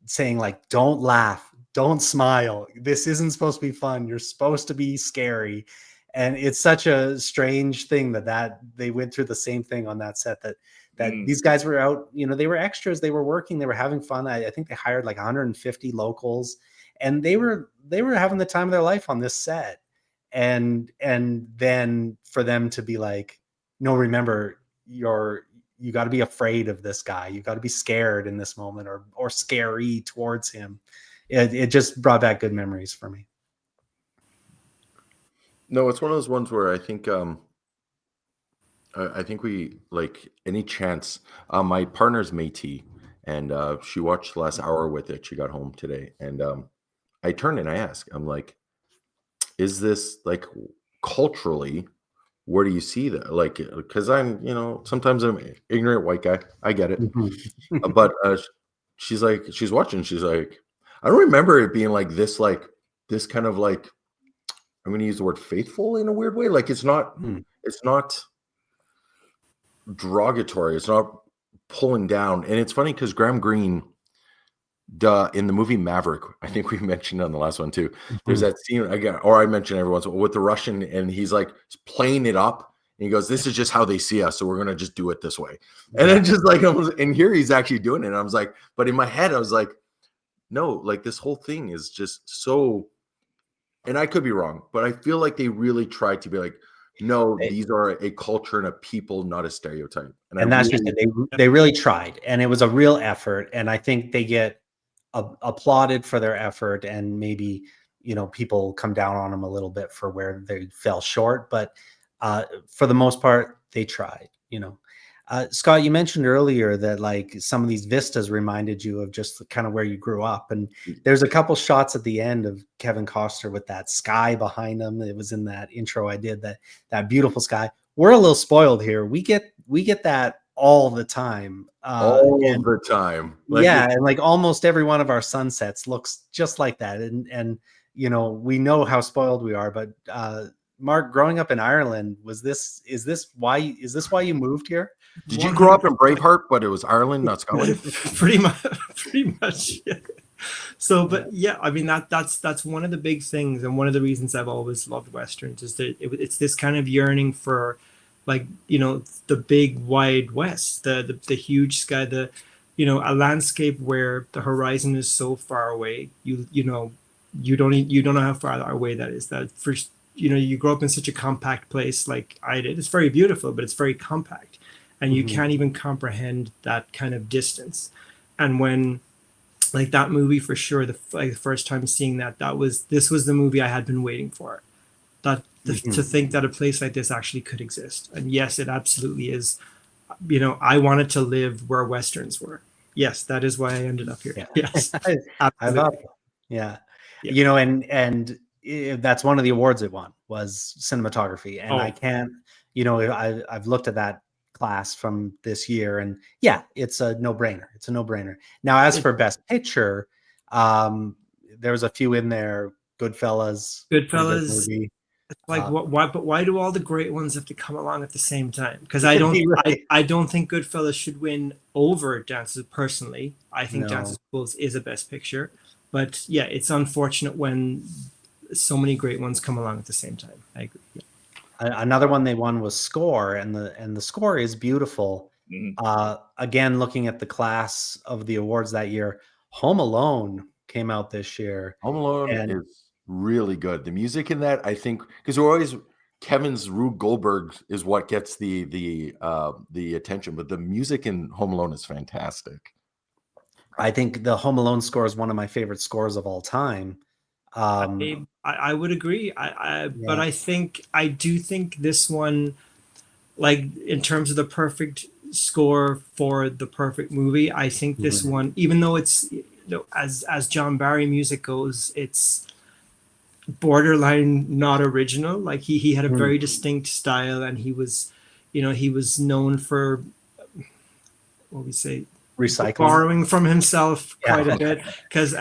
saying like, "Don't laugh, don't smile. This isn't supposed to be fun. You're supposed to be scary." And it's such a strange thing that they went through the same thing on that set, that these guys were out, you know, they were extras, they were working, they were having fun. I think they hired like 150 locals, and they were having the time of their life on this set. And then for them to be like, "No, remember, you got to be afraid of this guy. You got to be scared in this moment, or scary towards him." It just brought back good memories for me. No, it's one of those ones where I think we like any chance. My partner's Métis, and she watched the last hour with it. She got home today, and I turned and I asked, I'm like, "Is this like culturally? Where do you see that?" Like, because I'm, you know, sometimes I'm an ignorant white guy. I get it, but she's like, she's watching. She's like, "I don't remember it being like this kind of like." I'm going to use the word faithful in a weird way. Like it's not derogatory. It's not pulling down. And it's funny because Graham Greene, in the movie Maverick, I think we mentioned on the last one too. There's that scene again, or I mentioned every once in a while, with the Russian, and he's like playing it up. And he goes, "This is just how they see us, so we're going to just do it this way." And then just like, and here he's actually doing it. And I was like, but in my head, I was like, no, like this whole thing is just so. And I could be wrong, but I feel like they really tried to be like, no, these are a culture and a people, not a stereotype. And that's just it. They really tried, and it was a real effort. And I think they get applauded for their effort, and maybe, you know, people come down on them a little bit for where they fell short. But for the most part, they tried, you know. Scott, you mentioned earlier that like some of these vistas reminded you of just kind of where you grew up. And there's a couple shots at the end of Kevin Costner with that sky behind him. It was in that intro I did, that beautiful sky. We're a little spoiled here. We get that all the time. The time. Like, yeah. And like almost every one of our sunsets looks just like that. And, you know, we know how spoiled we are, but, Mark, growing up in Ireland, is this why you moved here? Did you grow up in Braveheart, but it was Ireland, not Scotland? pretty much. Yeah. So, but yeah, I mean that's one of the big things, and one of the reasons I've always loved westerns is that it's this kind of yearning for, like, you know, the big wide west, the huge sky, you know, a landscape where the horizon is so far away. You know you don't know how far away that is. That first. You know, you grow up in such a compact place like I did. It's very beautiful, but it's very compact, and you can't even comprehend that kind of distance. And when, like, that movie, for sure, the first time seeing this was the movie I had been waiting for. To think that a place like this actually could exist. And yes, it absolutely is. I wanted to live where Westerns were. Yes, that is why I ended up here. Yeah. Yes, I love it. Yeah. And that's one of the awards it won was cinematography. And I can't, I've looked at that class from this year, and yeah, it's a no-brainer. It's a no-brainer. Now, as for Best Picture, there was a few in there. Goodfellas. Movie. Like why do all the great ones have to come along at the same time? Because I don't think Goodfellas should win over Dances personally. I think Dances with Wolves is a Best Picture, but yeah, it's unfortunate when so many great ones come along at the same time. I agree. Yeah. Another one they won was score, and the score is beautiful. Again, looking at the class of the awards that year, Home Alone came out this year. Home Alone is really good. The music in that, I think, because we're always Kevin's Rube Goldberg is what gets the attention, but the music in Home Alone is fantastic. I think the Home Alone score is one of my favorite scores of all time. I would agree. But I do think this one, like in terms of the perfect score for the perfect movie, I think this one, even though it's as John Barry music goes, it's borderline not original. Like he had a very distinct style, and he was known for what we say, recycling, borrowing from himself quite a bit, because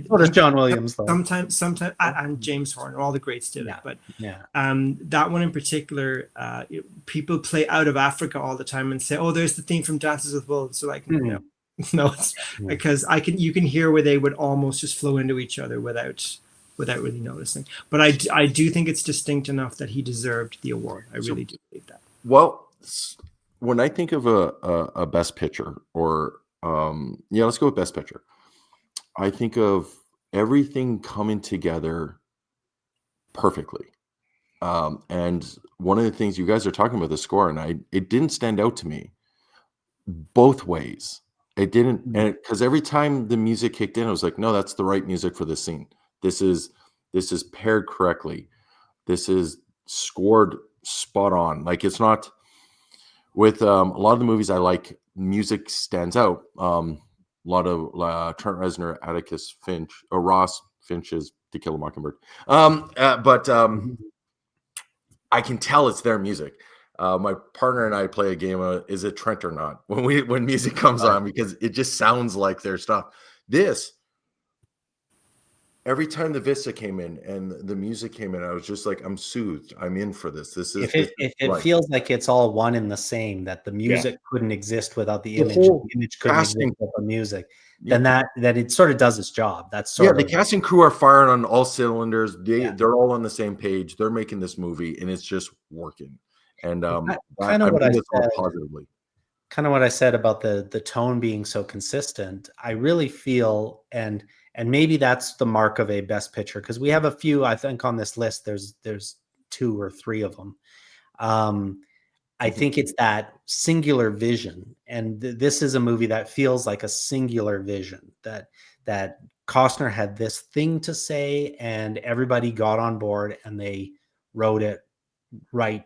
what is John Williams though? Sometimes and James Horner, all the greats did it, but that one in particular, people play Out of Africa all the time and say, oh, there's the theme from Dances with Wolves. So like no, it's because you can hear where they would almost just flow into each other without really noticing. But I do think it's distinct enough that he deserved the award. I really do believe that. Well, when I think of a Best Picture, or let's go with Best Picture, I think of everything coming together perfectly. And one of the things you guys are talking about, the score, and it didn't stand out to me both ways. It didn't, and because every time the music kicked in, I was like, no, that's the right music for this scene. This is paired correctly. This is scored spot on. Like, it's not with a lot of the movies I like, music stands out. A lot of Trent Reznor, Atticus Finch, or Ross Finch's To Kill a Mockingbird. But I can tell it's their music. My partner and I play a game of is it Trent or not when music comes on, because it just sounds like their stuff. This, every time the Vista came in and the music came in, I was just like, I'm soothed. I'm in for this. This is if it feels like it's all one and the same, that the music couldn't exist without the image, whole the image couldn't exist without the music, Yeah. then that it sort of does its job. That's sort of the cast and crew are firing on all cylinders. They're all on the same page. They're making this movie, and it's just working. And kind of what I said. Positively. Kind of what I said about the tone being so consistent. I really feel, and maybe that's the mark of a Best Picture, because we have a few, I think, on this list. There's 2 or 3 of them. I think it's that singular vision, and this is a movie that feels like a singular vision, that Costner had this thing to say, and everybody got on board, and they wrote it right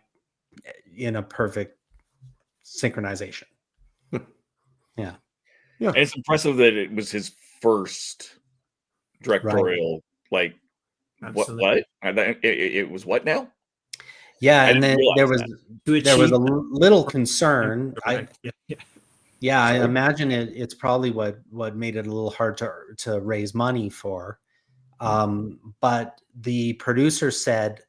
in a perfect synchronization. Yeah. And it's impressive that it was his first directorial, like, Absolutely. it was what now? Yeah, and then there was a little concern. I imagine it's probably what made it a little hard to raise money for. But the producer said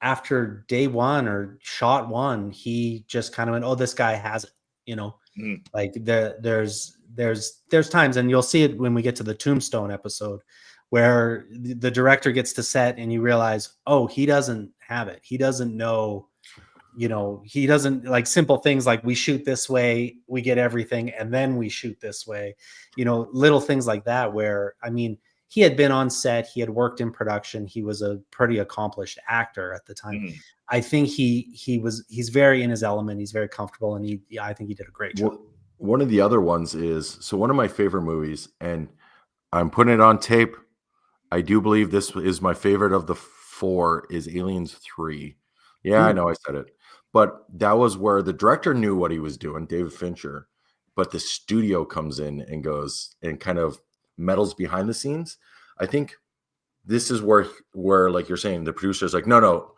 after day 1 or shot 1, he just kind of went, "Oh, this guy has it," Like there's times, and you'll see it when we get to the Tombstone episode, where the director gets to set and you realize, oh, he doesn't have it. He doesn't know, he doesn't, like, simple things like, we shoot this way, we get everything, and then we shoot this way, little things like that, where, I mean, he had been on set, he had worked in production, he was a pretty accomplished actor at the time. I think he's very in his element, he's very comfortable, and I think he did a great job. One of the other ones is, so one of my favorite movies, and I'm putting it on tape, I do believe this is my favorite of the 4, is Aliens 3. Yeah, I know I said it. but that was where the director knew what he was doing, David Fincher, but the studio comes in and goes and kind of meddles behind the scenes. I think this is where like you're saying, the producer's like, no,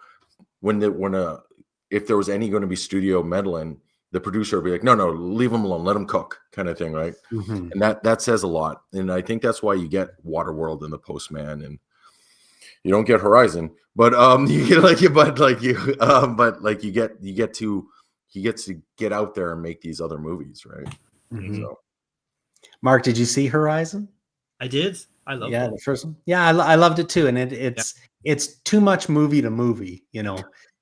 if there was any going to be studio meddling, the producer would be like, no, leave them alone, let them cook, kind of thing, right? Mhm. And that says a lot. And I think that's why you get Waterworld and The Postman, and you don't get Horizon, but you get he gets to get out there and make these other movies, right? Mhm. So Mark, did you see Horizon? I did. I love Yeah, it. the first one. Yeah, I loved it too, and it's too much movie to movie,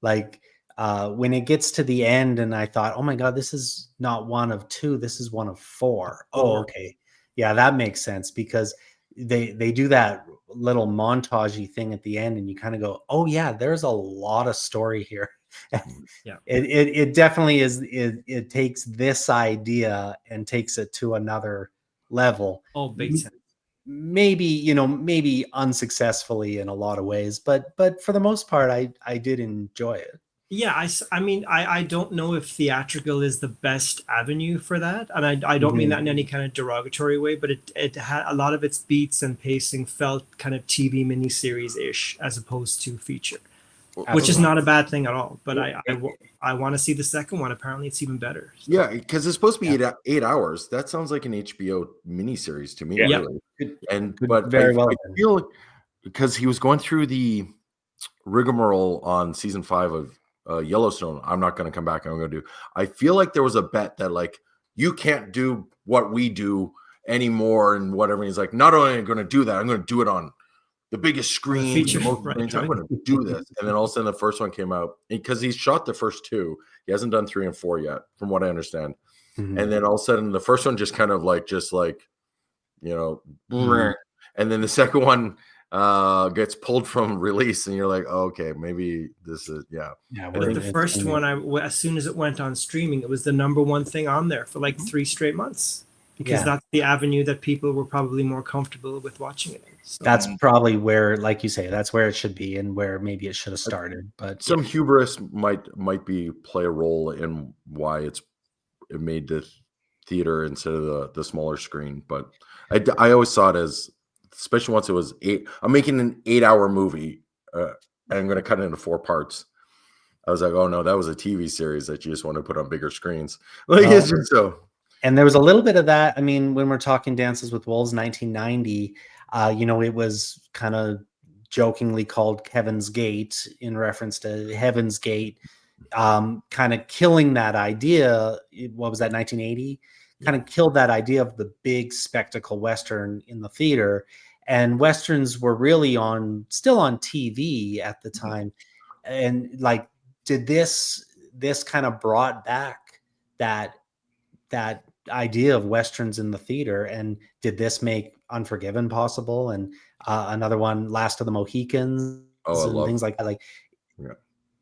like when it gets to the end, and I thought, oh my god, this is not one of two, this is one of four. Oh, okay, yeah, that makes sense, because they do that little montagey thing at the end, and you kind of go, oh yeah, there's a lot of story here. Yeah. It definitely is. It takes this idea and takes it to another level. Oh, big time. Maybe unsuccessfully in a lot of ways, but for the most part, I did enjoy it. Yeah, I mean, I don't know if theatrical is the best avenue for that, and I don't mean that in any kind of derogatory way, but it had a lot of its beats and pacing felt kind of TV miniseries ish as opposed to feature, which is not a bad thing at all. But I want to see the second one. Apparently, it's even better. So. Yeah, because it's supposed to be 8 hours. That sounds like an HBO miniseries to me. Yeah. Really. But very well. I feel because he was going through the rigmarole on season 5 of Yellowstone. I'm not going to come back. I'm going to do. I feel like there was a bet that like you can't do what we do anymore and whatever. And he's like, not only am I going to do that, I'm going to do it on the biggest screen, feature, the most screens. I'm going to do this. And then all of a sudden the first one came out because he's shot the first 2. He hasn't done 3 and 4 yet, from what I understand. Mm-hmm. And then all of a sudden the first one just kind of like, and then the second one gets pulled from release, and you're like, oh, okay, maybe this is But the first one, as soon as it went on streaming, it was the #1 thing on there for like 3 straight months, because that's the avenue that people were probably more comfortable with watching it in. So, that's probably where, like you say, that's where it should be, and where maybe it should have started. But some hubris might play a role in why it made the theater instead of the smaller screen. But I always saw it as, especially once it was 8. I'm making an 8-hour movie, and I'm going to cut it into 4 parts. I was like, oh no, that was a TV series that you just want to put on bigger screens. Like it's just so. And there was a little bit of that. I mean, when we're talking Dances with Wolves, 1990, it was kind of jokingly called Kevin's Gate in reference to Heaven's Gate, kind of killing that idea. What was that, 1980? Kind of killed that idea of the big spectacle Western in the theater. And Westerns were really still on TV at the time. And like, did this kind of brought back that idea of Westerns in the theater? And did this make Unforgiven possible? And another one, Last of the Mohicans, and things like that. Like,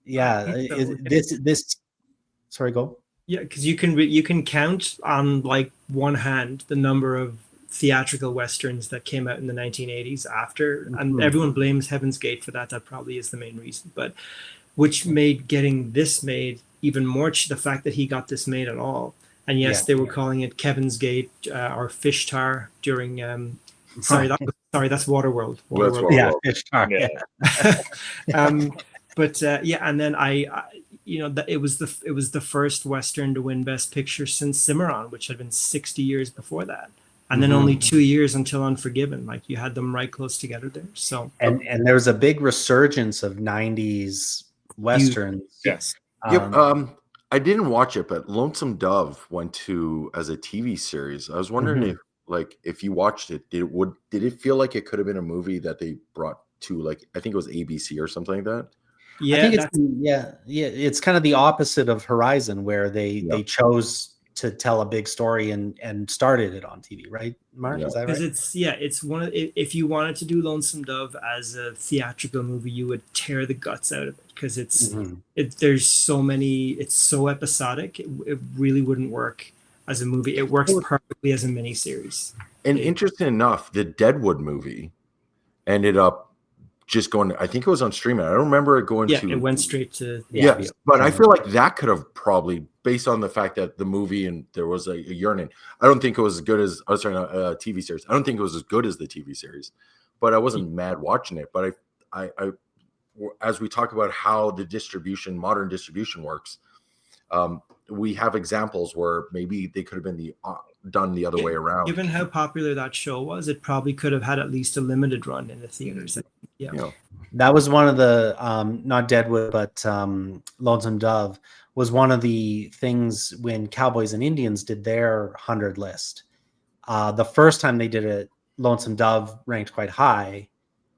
this. Sorry, go. Yeah, because you can count on like one hand the number of theatrical Westerns that came out in the 1980s after, and everyone blames Heaven's Gate for that. That probably is the main reason, but which made getting this made even more, the fact that he got this made at all. And yes, they were calling it Kevin's Gate or Fish Tar during. That's Waterworld. Yeah, Fish Tar. And then it was the first Western to win Best Picture since Cimarron, which had been 60 years before that, and then only 2 years until Unforgiven. Like, you had them right close together there. So and there was a big resurgence of 90s Westerns. Yes. I didn't watch it, but Lonesome Dove went to as a TV series. I was wondering if you watched it, did it feel like it could have been a movie that they brought to, like, I think it was ABC or something like that? Yeah, I think it's kind of the opposite of Horizon, where they chose to tell a big story and started it on TV, right, Mark? Is that right? Because it's one of, if you wanted to do Lonesome Dove as a theatrical movie, you would tear the guts out of it, because there's so many, it's so episodic, it really wouldn't work as a movie. It works perfectly as a miniseries. And interesting enough, the Deadwood movie ended up just going. I think it was on streaming. I don't remember it going to. It went straight to. Yes, but I feel like that could have probably, based on the fact that the movie and there was a yearning. I don't think it was as good as. Oh, sorry, a TV series. I don't think it was as good as the TV series, but I wasn't mad watching it. But I as we talk about how the modern distribution works, we have examples where maybe they could have been done the other way around. Given how popular that show was, it probably could have had at least a limited run in the theaters. Yeah. That was one of the not Deadwood, but Lonesome Dove was one of the things when Cowboys and Indians did their 100 list. The first time they did it, Lonesome Dove ranked quite high.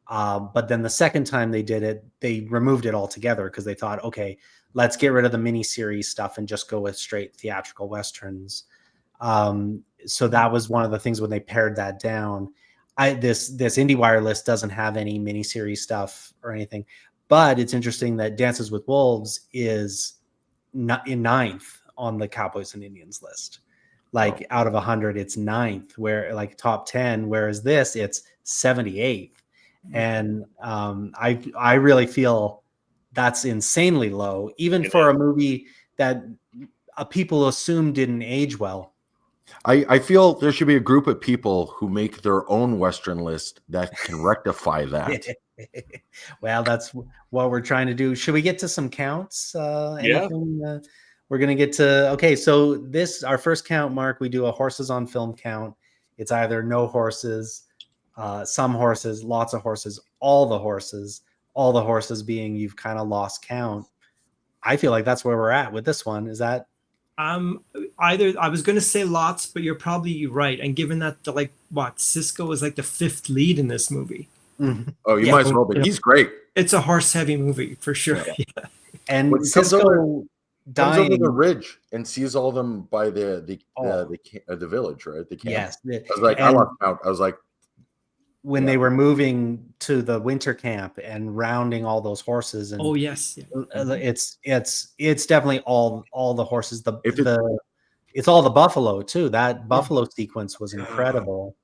But then the second time they did it, they removed it altogether because they thought, okay, let's get rid of the miniseries stuff and just go with straight theatrical Westerns. So that was one of the things when they pared that down. This Indiewire list doesn't have any miniseries stuff or anything, but it's interesting that Dances with Wolves is not in 9th on the Cowboys and Indians list. Like out of 100, it's 9th, where like top 10, whereas this it's 78th. And I really feel that's insanely low, even for a movie that people assume didn't age well. I feel there should be a group of people who make their own Western list that can rectify that. Well, that's what we're trying to do. Should we get to some counts? Anything, we're going to get to, okay, so our first count, Mark, we do a horses on film count. It's either no horses, some horses, lots of horses, all the horses being you've kind of lost count. I feel like that's where we're at with this one. Is that? Either I was going to say lots, but you're probably right. And given that Cisco is like the 5th lead in this movie. Mm-hmm. Oh, you might as well, but he's great. It's a horse-heavy movie for sure. Yeah. And when Cisco comes over the ridge and sees all of them by the village, right? The camp. Yes. I was like, I lost count. I was like, when they were moving to the winter camp and rounding all those horses, and it's definitely all the horses. It's all the buffalo too. That buffalo sequence was incredible.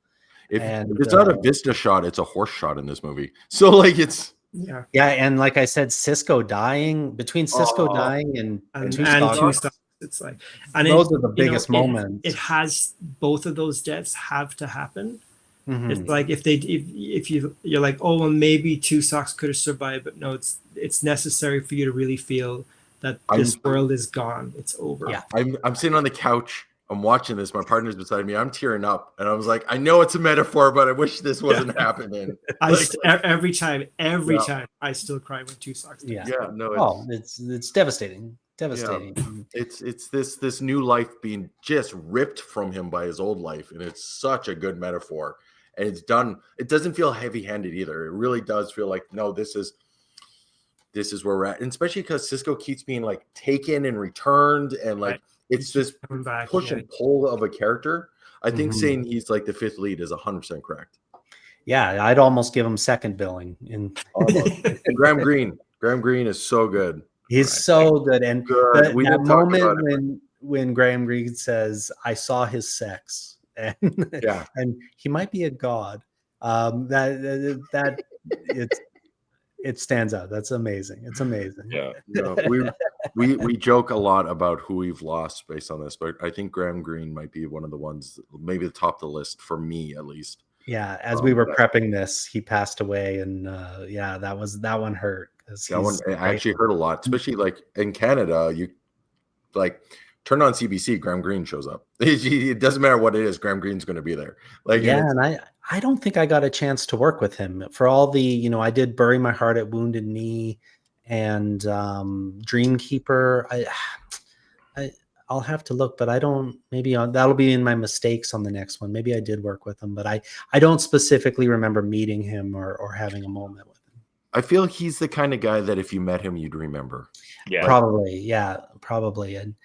If it's not a vista shot, it's a horse shot in this movie. So like it's and like I said, Cisco dying and two stocks. It's like, and those are the biggest moments. It has both of those deaths have to happen. Mm-hmm. It's like if you're like, oh well, maybe Two Socks could have survived, but no, it's necessary for you to really feel that this world is gone. It's over. Yeah. I'm sitting on the couch. I'm watching this. My partner's beside me. I'm tearing up, and I was like, I know it's a metaphor, but I wish this wasn't happening. Every time, I still cry when Two Socks. It's devastating. Devastating. Yeah. It's this new life being just ripped from him by his old life, and it's such a good metaphor. And it's done. It doesn't feel heavy-handed either. It really does feel like, no, this is where we're at, and especially because Cisco keeps being like taken and returned, and like it's this push and pull of a character. I think saying he's like the 5th lead is 100% correct. Yeah, I'd almost give him second billing. And Graham Greene is so good. He's so good, and that moment when Graham Greene says, "I saw his sex," and and he might be a god. It stands out. That's amazing. It's amazing. Yeah, we joke a lot about who we've lost based on this, but I think Graham Greene might be one of the ones, maybe the top of the list for me at least. Yeah, as we were prepping this, he passed away, and that one hurt. That one actually hurt a lot, especially like in Canada. You like turn on CBC, Graham Greene shows up. It doesn't matter what it is, Graham Greene's going to be there. Like, and I don't think I got a chance to work with him for all the, I did Bury My Heart at Wounded Knee and Dreamkeeper. I'll have to look, but I don't. Maybe that'll be in my mistakes on the next one. Maybe I did work with him, but I don't specifically remember meeting him or having a moment with him. I feel he's the kind of guy that if you met him, you'd remember. Yeah, probably, and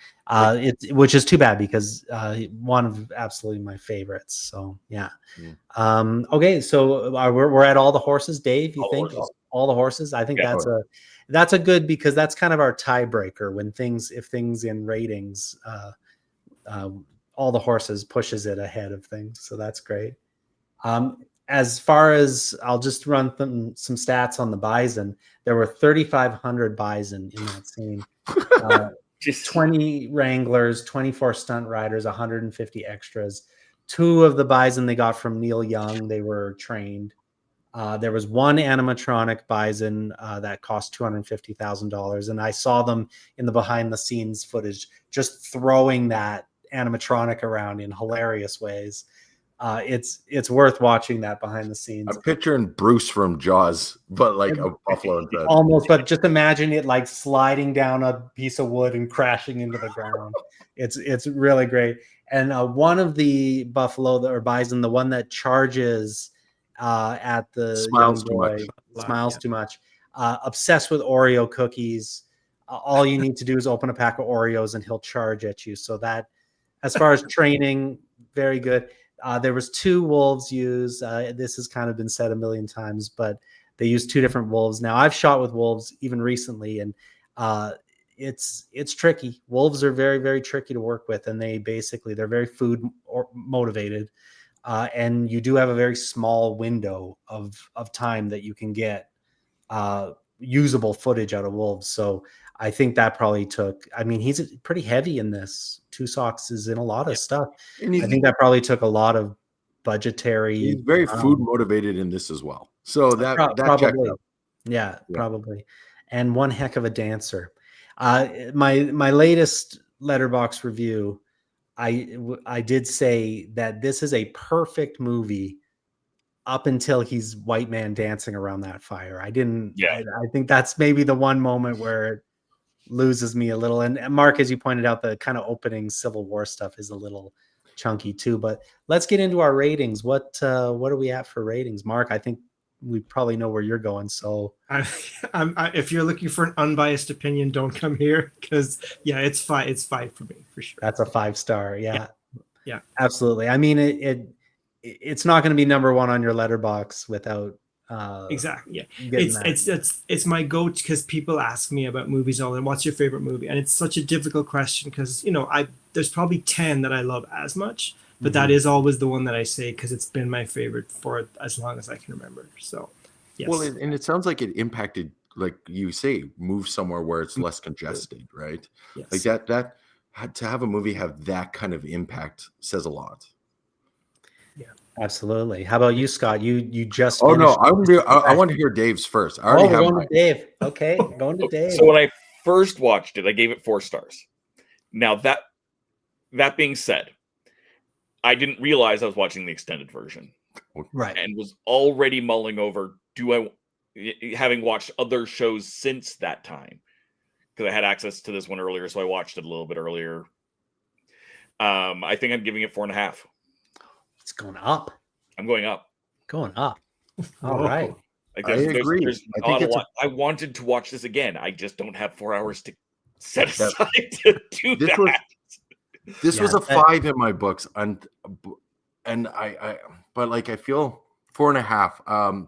which is too bad because one of absolutely my favorites. So yeah. Okay, so we're at all the horses, Dave. You think all the horses? I think that's a good, because that's kind of our tiebreaker when if things in ratings, all the horses pushes it ahead of things. So that's great. as far as I'll just run some stats on the bison, there were 3,500 bison in that scene. 20 wranglers, 24 stunt riders, 150 extras. 2 of the bison they got from Neil Young. They were trained. There was 1 animatronic bison that cost $250,000, and I saw them in the behind the scenes footage just throwing that animatronic around in hilarious ways. It's worth watching that behind the scenes. I'm picturing Bruce from Jaws, but like a buffalo instead. Almost, but just imagine it like sliding down a piece of wood and crashing into the ground. It's really great. And one of the buffalo or bison, the one that charges at the Smiles young boy, smiles too much, obsessed with Oreo cookies. All you need to do is open a pack of Oreos and he'll charge at you. So that, as far as training, very good. There was 2 wolves used. This has kind of been said a million times, but they used 2 different wolves. Now I've shot with wolves even recently, and it's tricky. Wolves are very, very tricky to work with, and they're very food motivated. And you do have a very small window of time that you can get usable footage out of wolves. So I think that probably took, I mean, he's pretty heavy in this. 2 Socks is in a lot of stuff. And I think that probably took a lot of budgetary. He's very food motivated in this as well. So that probably. Yeah, probably. And one heck of a dancer. My latest Letterboxd review, I did say that this is a perfect movie up until he's white man dancing around that fire. I think that's maybe the one moment where it loses me a little. And Mark, as you pointed out, the kind of opening Civil War stuff is a little chunky too. But let's get into our ratings. What are we at for ratings, Mark? I think we probably know where you're going. So if you're looking for an unbiased opinion, don't come here, because it's 5. It's 5 for me for sure. That's a 5-star. Yeah, absolutely. I mean, it's not going to be number 1 on your Letterboxd without exactly. It's my go-to, because people ask me about movies all the time. What's your favorite movie? And it's such a difficult question, because there's probably 10 that I love as much, but that is always the one that I say, because it's been my favorite for as long as I can remember. So yes. Well, and it sounds like it impacted, like you say, move somewhere where it's less congested, right? Yes. Like that to have a movie have that kind of impact says a lot. Absolutely. How about you, Scott? You just I want to hear Dave's first. I already have going to Dave. Okay, going to Dave. So when I first watched it, I gave it 4 stars. Now that being said, I didn't realize I was watching the extended version, right? And was already mulling over, having watched other shows since that time, because I had access to this one earlier, so I watched it a little bit earlier. I think I'm giving it 4.5. It's going up. I'm going up. Going up. All right. Like I agree. I wanted to watch this again. I just don't have 4 hours to set aside to do that. This was a 5 in my books, and but like I feel 4.5.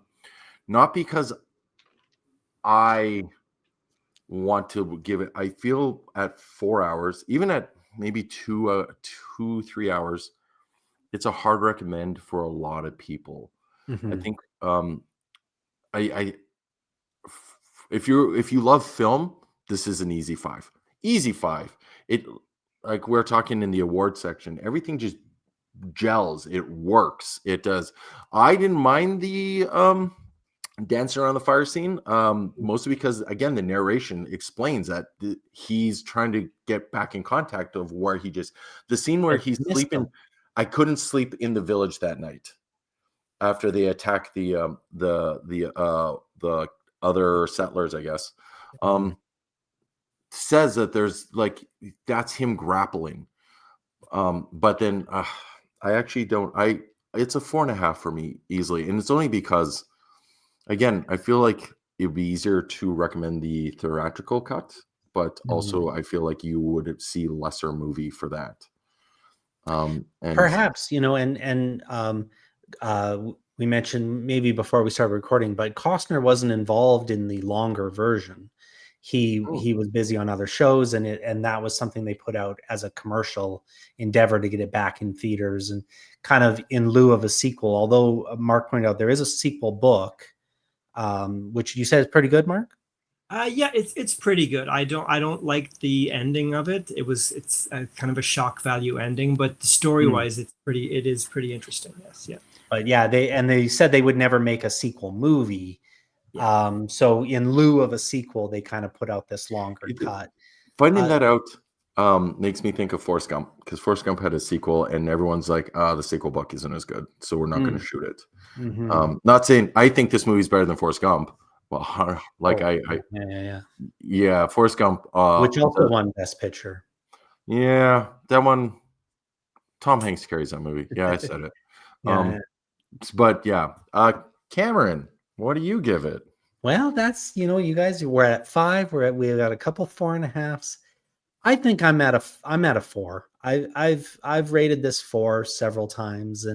Not because I want to give it. I feel at 4 hours, even at maybe 2-3 hours, it's a hard recommend for a lot of people. Mm-hmm. I think if you love film, this is an easy 5. Easy 5. It, like we're talking in the award section, everything just gels. It works. It does. I didn't mind the dancing around the fire scene, mostly because, again, the narration explains that he's trying to get back in contact of where the scene where he's sleeping. I couldn't sleep in the village that night after they attacked the other settlers, I guess. Says that there's like, that's him grappling. But then I actually don't. It's a 4.5 for me easily, and it's only because, again, I feel like it'd be easier to recommend the theatrical cut, but also I feel like you would see lesser movie for that. And perhaps, we mentioned maybe before we started recording, but Costner wasn't involved in the longer version. he was busy on other shows, and that was something they put out as a commercial endeavor to get it back in theaters, and kind of in lieu of a sequel. Although Mark pointed out there is a sequel book, which you said is pretty good, Mark. Yeah, it's pretty good. I don't like the ending of it. It's kind of a shock value ending, but story wise, it is pretty interesting. Yes, yeah. But yeah, they said they would never make a sequel movie. Yeah. So in lieu of a sequel, they kind of put out this longer cut. Finding that out makes me think of Forrest Gump, because Forrest Gump had a sequel, and everyone's like, the sequel book isn't as good, so we're not going to shoot it. Not saying I think this movie's better than Forrest Gump. Well, Forrest Gump, which also won Best Picture. Yeah, that one. Tom Hanks carries that movie. Yeah, I said it. But yeah, Cameron, what do you give it? Well, that's, you guys were at 5. We got a couple 4.5s. I think I'm at a 4. I've rated this 4 several times,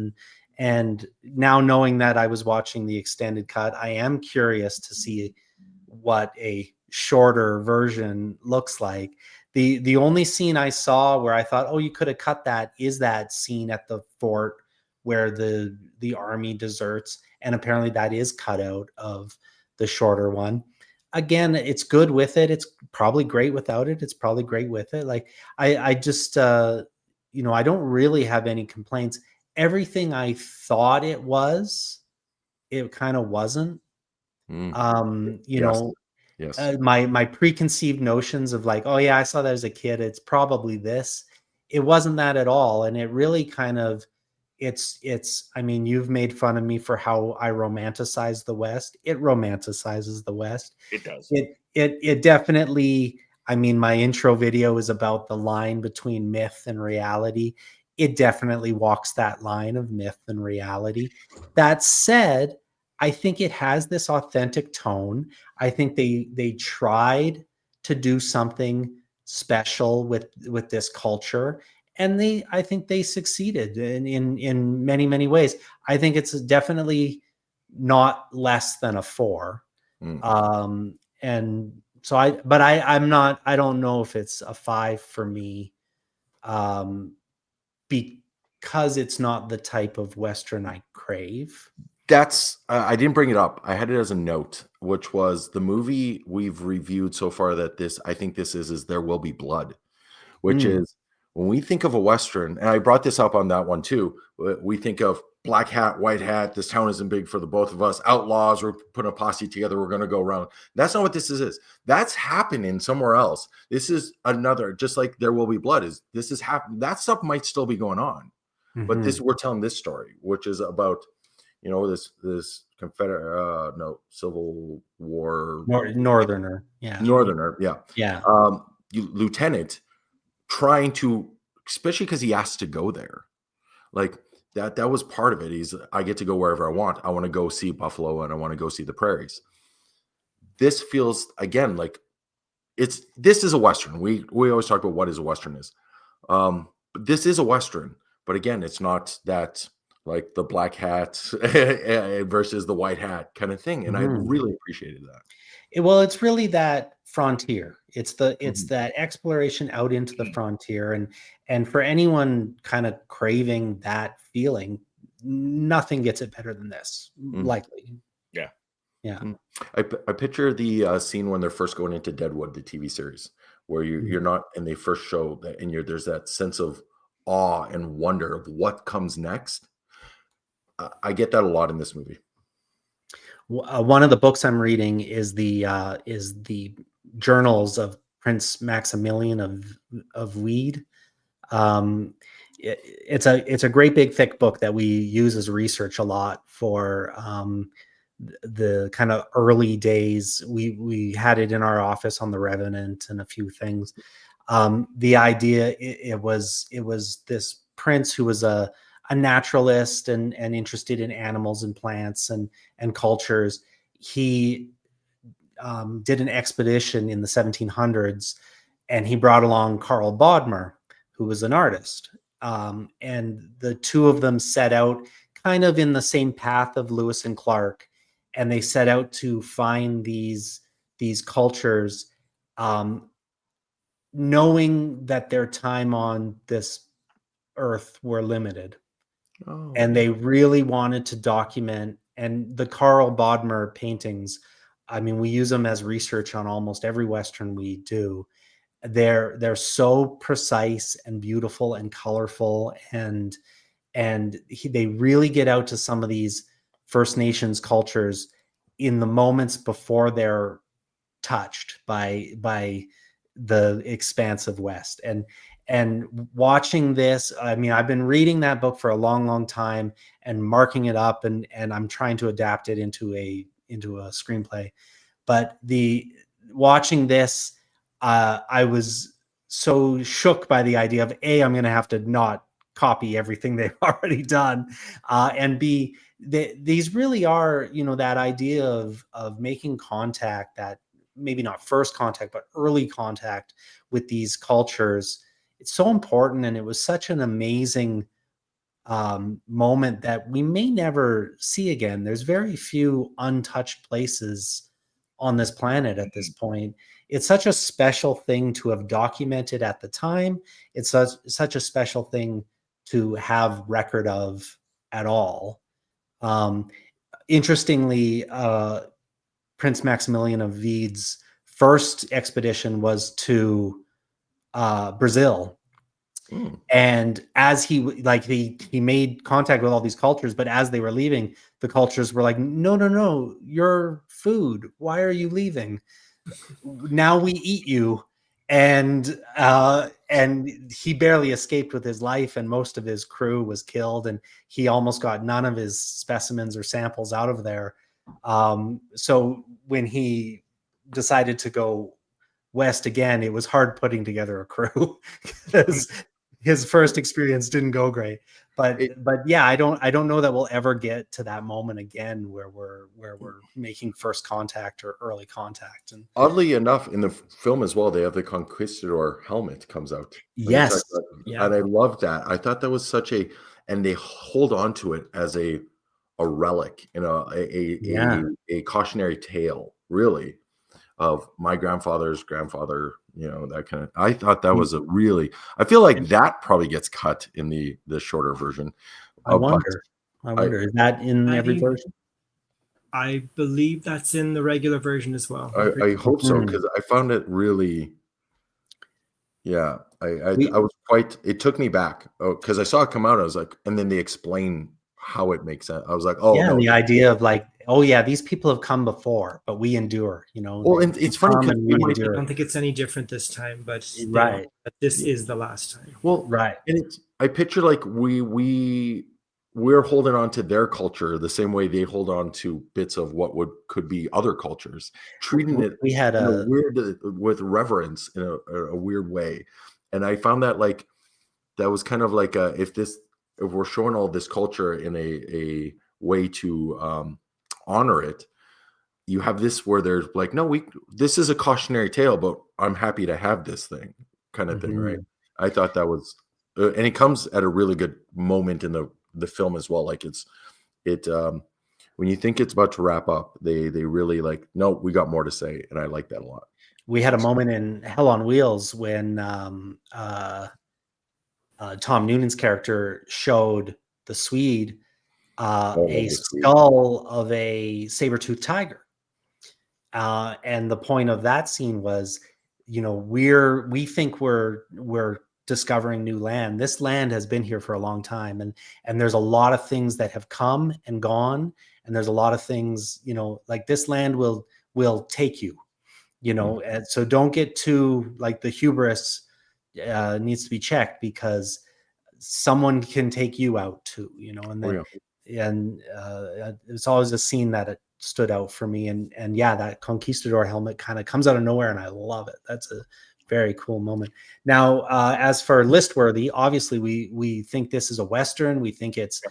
and now knowing that I was watching the extended cut, I am curious to see what a shorter version looks like. The only scene I saw where I thought, oh, you could have cut that, is that scene at the fort where the army deserts, and apparently that is cut out of the shorter one. Again, it's good with it. It's probably great without it. It's probably great with it. Like I just I don't really have any complaints. Everything I thought it was, it kind of wasn't. Yes. My preconceived notions of like, oh yeah, I saw that as a kid, it's probably this. It wasn't that at all. And it really kind of, I mean, you've made fun of me for how I romanticize the West. It romanticizes the West. It does. It definitely, I mean, my intro video is about the line between myth and reality. It definitely walks that line of myth and reality. That said, I think it has this authentic tone. I think they tried to do something special with this culture, and I think they succeeded in many, many ways. I think it's definitely not less than a 4. And so I don't know if it's a 5 for me, because it's not the type of Western I crave. That's I didn't bring it up. I had it as a note, which was the movie we've reviewed so far that I think this is There Will Be Blood, which is, when we think of a Western, and I brought this up on that one too, we think of black hat, white hat, this town isn't big for the both of us, outlaws, we're putting a posse together, we're going to go around. That's not what this is. That's happening somewhere else. This is another, just like There Will Be Blood this is happening. That stuff might still be going on, but we're telling this story, which is about, this Confederate, Civil War Northerner, lieutenant trying to, especially because he has to go there, like that was part of it. I get to go wherever I want. I want to go see buffalo, and I want to go see the prairies. This feels, again, like this is a Western. We always talk about what is a Western is. But this is a Western, but again, it's not that like the black hat versus the white hat kind of thing. And I really appreciated that. Well, it's really that frontier. It's that exploration out into the frontier. And for anyone kind of craving that feeling, nothing gets it better than this, likely. Yeah. Yeah. I picture the scene when they're first going into Deadwood, the TV series, where you're not, and they first show that, and there's that sense of awe and wonder of what comes next. I get that a lot in this movie. One of the books I'm reading is the journals of Prince Maximilian of Wied. It's a great big thick book that we use as research a lot for the kind of early days. We had it in our office on the Revenant and a few things. The idea, it was this prince who was a naturalist and interested in animals and plants and cultures. He did an expedition in the 1700s, and he brought along Karl Bodmer, who was an artist. And the two of them set out kind of in the same path of Lewis and Clark, and they set out to find these cultures knowing that their time on this earth were limited. Oh, And they really wanted to document, and the Carl Bodmer paintings, I mean, we use them as research on almost every Western we do. They're so precise and beautiful and colorful, and they really get out to some of these First Nations cultures in the moments before they're touched by the expansive West. And watching this, I mean, I've been reading that book for a long time and marking it up, and I'm trying to adapt it into a screenplay. But watching this, I was so shook by the idea of A, I'm going to have to not copy everything they've already done, and B, these really are, that idea of making contact, that maybe not first contact, but early contact with these cultures. It's so important, and it was such an amazing moment that we may never see again. There's very few untouched places on this planet at this point. It's such a special thing to have documented at the time. It's such a special thing to have record of at all. Interestingly, Prince Maximilian of Vide's first expedition was to Brazil. And as he made contact with all these cultures, but as they were leaving, the cultures were like, no, you're food. Why are you leaving? Now we eat you. And he barely escaped with his life, and most of his crew was killed, and he almost got none of his specimens or samples out of there. So when he decided to go west again, it was hard putting together a crew because his first experience didn't go great. But yeah, I don't know that we'll ever get to that moment again where we're making first contact or early contact. And oddly enough, in the film as well, they have the Conquistador helmet comes out. Yes, yeah. And I love that. I thought that was such and they hold on to it as a relic, a cautionary tale, really, of my grandfather's grandfather. That kind of. I thought that was I feel like that probably gets cut in the shorter version. I wonder, is that in every version? I believe that's in the regular version as well. I hope so, because I found it really. Yeah, I was quite. It took me back because I saw it come out. I was like, and then they explain how it makes sense. I was like, oh yeah, no. The idea of like, oh yeah, these people have come before, but we endure. Well, and it's funny because I don't think it's any different this time, but right. But this is the last time. Well, right. And I picture like we're holding on to their culture the same way they hold on to bits of what could be other cultures, treating it with reverence in a weird way. And I found that that was kind of like if we're showing all this culture in a way to honor it, you have this where there's like, no, this is a cautionary tale, but I'm happy to have this thing kind of thing, right? I thought that was, and it comes at a really good moment in the film as well. Like when you think it's about to wrap up, they really no, we got more to say, and I like that a lot. We had a moment in Hell on Wheels when Tom Noonan's character showed the Swede a skull of a saber-toothed tiger, and the point of that scene was, we think we're discovering new land. This land has been here for a long time, and there's a lot of things that have come and gone, and there's a lot of things, like this land will take you, and so don't get too the hubris needs to be checked, because someone can take you out too, and then, it's always a scene that it stood out for me, and yeah, that Conquistador helmet kind of comes out of nowhere, and I love it. That's a very cool moment. Now, as for list worthy, obviously we think this is a Western. We think it's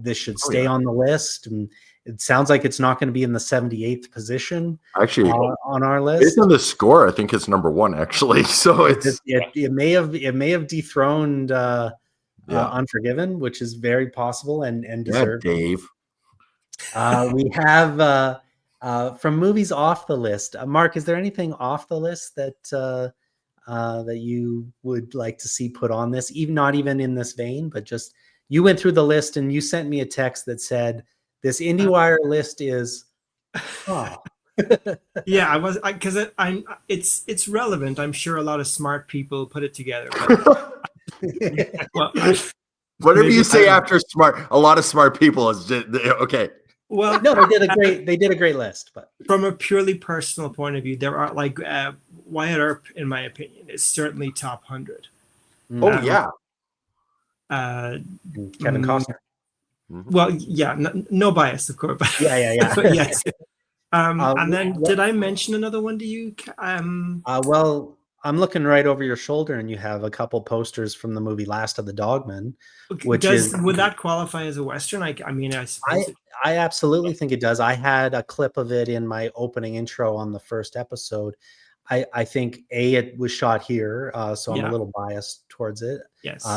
this should stay on the list, and it sounds like it's not going to be in the 78th position. Actually, on our list, based on the score, I think it's number 1 actually. So it may have dethroned Unforgiven, which is very possible and deserved. Dave. We have From movies off the list, Mark, is there anything off the list that that you would like to see put on this? Even not even in this vein, but just you went through the list and you sent me a text that said this Indiewire list is. Oh. Yeah, I was because it's relevant. I'm sure a lot of smart people put it together. But, well, Whatever you say I, after smart, a lot of smart people is just, okay. well, No, they did a great list, but from a purely personal point of view, there are like Wyatt Earp, in my opinion, is certainly top 100. Oh yeah, Kevin Costner. Well, yeah, no bias, of course. But, Yeah. but yes. And then, did I mention another one to you? Well, I'm looking right over your shoulder, and you have a couple posters from the movie Last of the Dogmen, which would that qualify as a Western? I mean, I suppose I absolutely think it does. I had a clip of it in my opening intro on the first episode. I think it was shot here, so I'm a little biased towards it. Yes.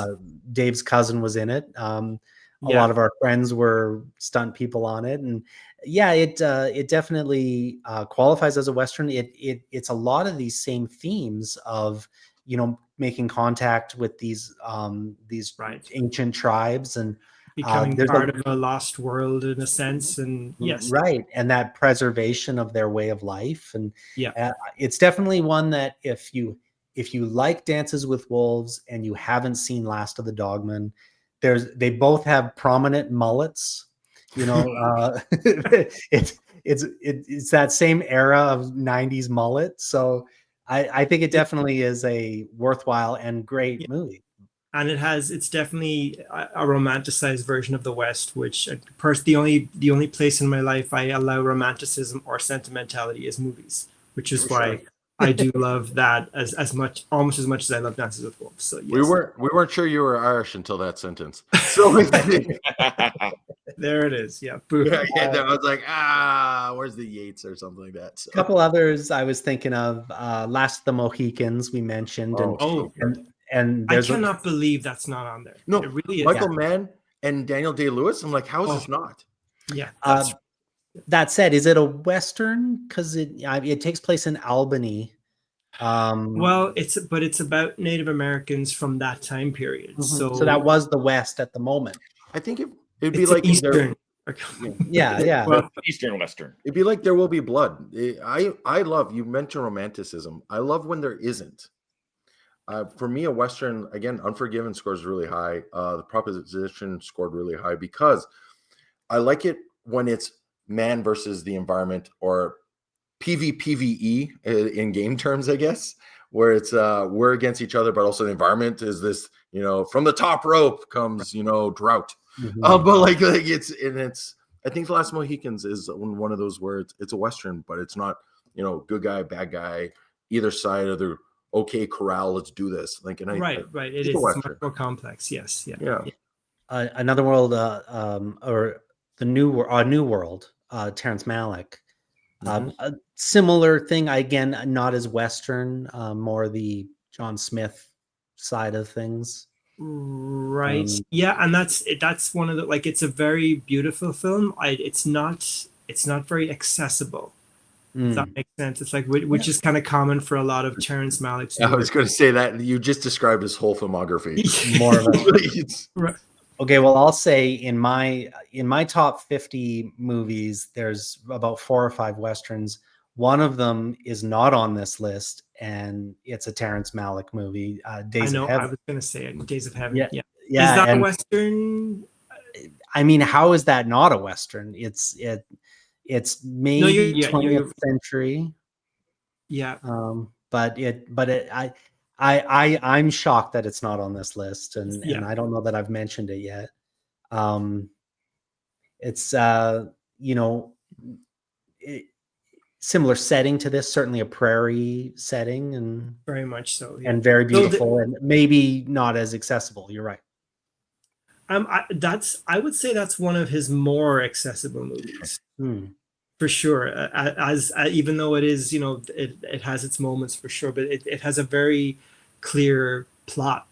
Dave's cousin was in it. A lot of our friends were stunt people on it, and yeah, it definitely qualifies as a Western. It's a lot of these same themes of, you know, making contact with these ancient tribes and becoming part of a lost world in a sense, and yes, right, and that preservation of their way of life, and it's definitely one that if you like Dances with Wolves and you haven't seen Last of the Dogmen, they both have prominent mullets. You know, it's that same era of 90s mullet. So I think it definitely is a worthwhile and great movie. And it's definitely a romanticized version of the West, which the only place in my life I allow romanticism or sentimentality is movies, which is why I do love that almost as much as I love Dances with Wolves. So yes. We weren't sure you were Irish until that sentence. So there it is. Yeah. I was like, where's the Yates or something like that. So. A couple others I was thinking of. Last of the Mohicans we mentioned, and I cannot believe that's not on there. No, it really is. Michael Mann and Daniel Day-Lewis. I'm like, how is this not? Yeah. That said, is it a Western? Because it takes place in Albany. Well, it's about Native Americans from that time period. So that was the West at the moment. I think it'd be like Eastern. Yeah. Well, Eastern Western. It'd be like There Will Be Blood. I love, you mentioned romanticism. I love when there isn't. For me, a Western, again, Unforgiven scores really high. The Proposition scored really high because I like it when it's man versus the environment, or PvPvE in game terms, I guess, where it's we're against each other, but also the environment is this, you know, from the top rope comes, you know, drought. But like it's I think The Last Mohicans is one of those where it's a Western, but it's not, you know, good guy, bad guy, either side of the okay corral, let's do this. Like, and right. It is much more complex. Yes. Yeah. Another World, or the New World, Terrence Malick. A similar thing, again, not as Western, more the John Smith side of things. Right. And that's one of the, like, it's a very beautiful film. It's not very accessible. If that makes sense. It's like, which is kind of common for a lot of Terrence Malick's. I was going to say that you just described his whole filmography. More of a right. Okay, well, I'll say in my top 50 movies, there's about 4 or 5 Westerns. One of them is not on this list, and it's a Terrence Malick movie, Days of Heaven. I was going to say it, Days of Heaven. Yeah. Is that a Western? I mean, how is that not a Western? It's maybe 20th century. Yeah. But I'm shocked that it's not on this list, and I don't know that I've mentioned it yet. It's you know, similar setting to this, certainly a prairie setting, and very much so, and very beautiful, and maybe not as accessible. You're right. I would say that's one of his more accessible movies. For sure, as even though it is, you know, it has its moments for sure, but it has a very clear plot,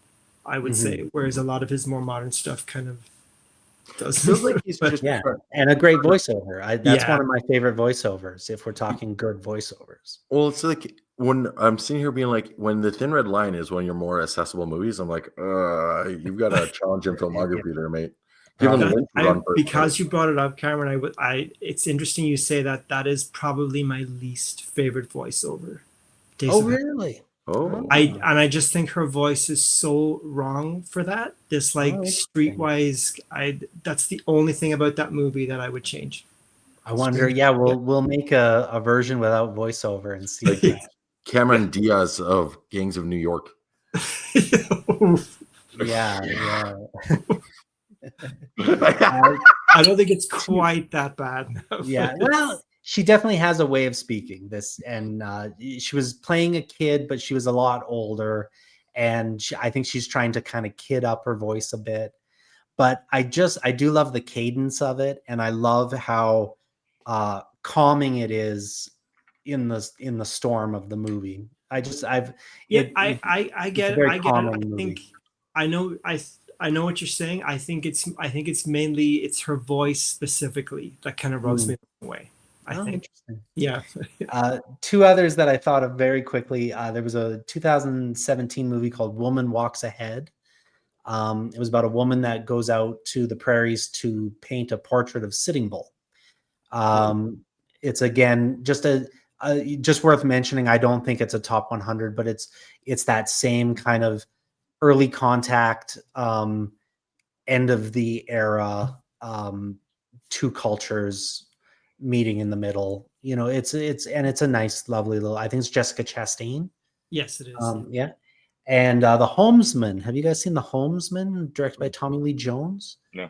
I would say, whereas a lot of his more modern stuff kind of Feels like he's just Yeah, trying- and a great voiceover. That's Yeah. one of my favorite voiceovers. If we're talking good voiceovers, Well, it's like when I'm sitting here being like, when The Thin Red Line is one of your more accessible movies, I'm like, you've got a challenge in filmography there, mate. Given That- Lynch was on first Because place. you brought it up, Cameron, it's interesting you say that. That is probably my least favorite voiceover. Days oh of Heaven. really? Oh, I just think her voice is so wrong for that. This like interesting. streetwise, that's the only thing about that movie that I would change. I wonder. Yeah, we'll make a version without voiceover and see. like the Cameron Diaz of Gangs of New York. Yeah. I don't think it's quite that bad. Yeah. Well, she definitely has a way of speaking this, and she was playing a kid, but she was a lot older, and I think she's trying to kind of kid up her voice a bit. But I do love the cadence of it, and I love how calming it is in the storm of the movie. I get it. I get it. I know what you're saying. I think it's mainly it's her voice specifically that kind of rubs me away. I think. Interesting. Yeah. Two others that I thought of very quickly. There was a 2017 movie called Woman Walks Ahead. It was about a woman that goes out to the prairies to paint a portrait of Sitting Bull. It's again just just worth mentioning. I don't think it's a top 100, but it's that same kind of early contact, end of the era, two cultures meeting in the middle. It's a nice, lovely little. I think it's Jessica Chastain. Yes, it is. Yeah. And The Homesman. Have you guys seen The Homesman, directed by Tommy Lee Jones? No.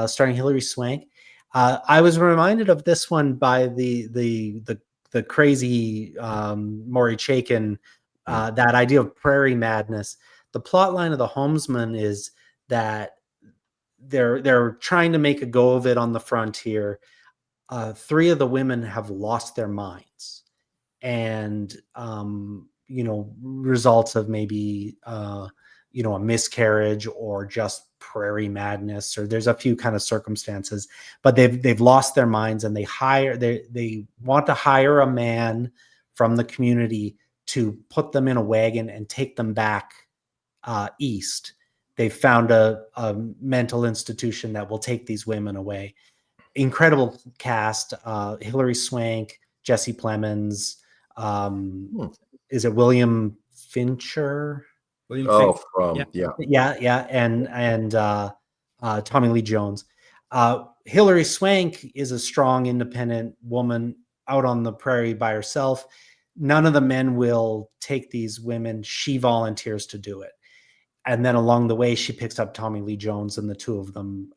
Starring Hilary Swank. I was reminded of this one by the crazy Maury Chaykin, that idea of prairie madness. The plot line of The Homesman is that they're trying to make a go of it on the frontier. Three of the women have lost their minds, and results of maybe a miscarriage or just prairie madness, or there's a few kind of circumstances, but they've lost their minds, and they want to hire a man from the community to put them in a wagon and take them back east. They found a mental institution that will take these women away. Incredible cast: Hilary Swank, Jesse Plemons. Is it William Fincher? Yeah. And Tommy Lee Jones. Hilary Swank is a strong, independent woman out on the prairie by herself. None of the men will take these women. She volunteers to do it. And then along the way, she picks up Tommy Lee Jones, and the two of them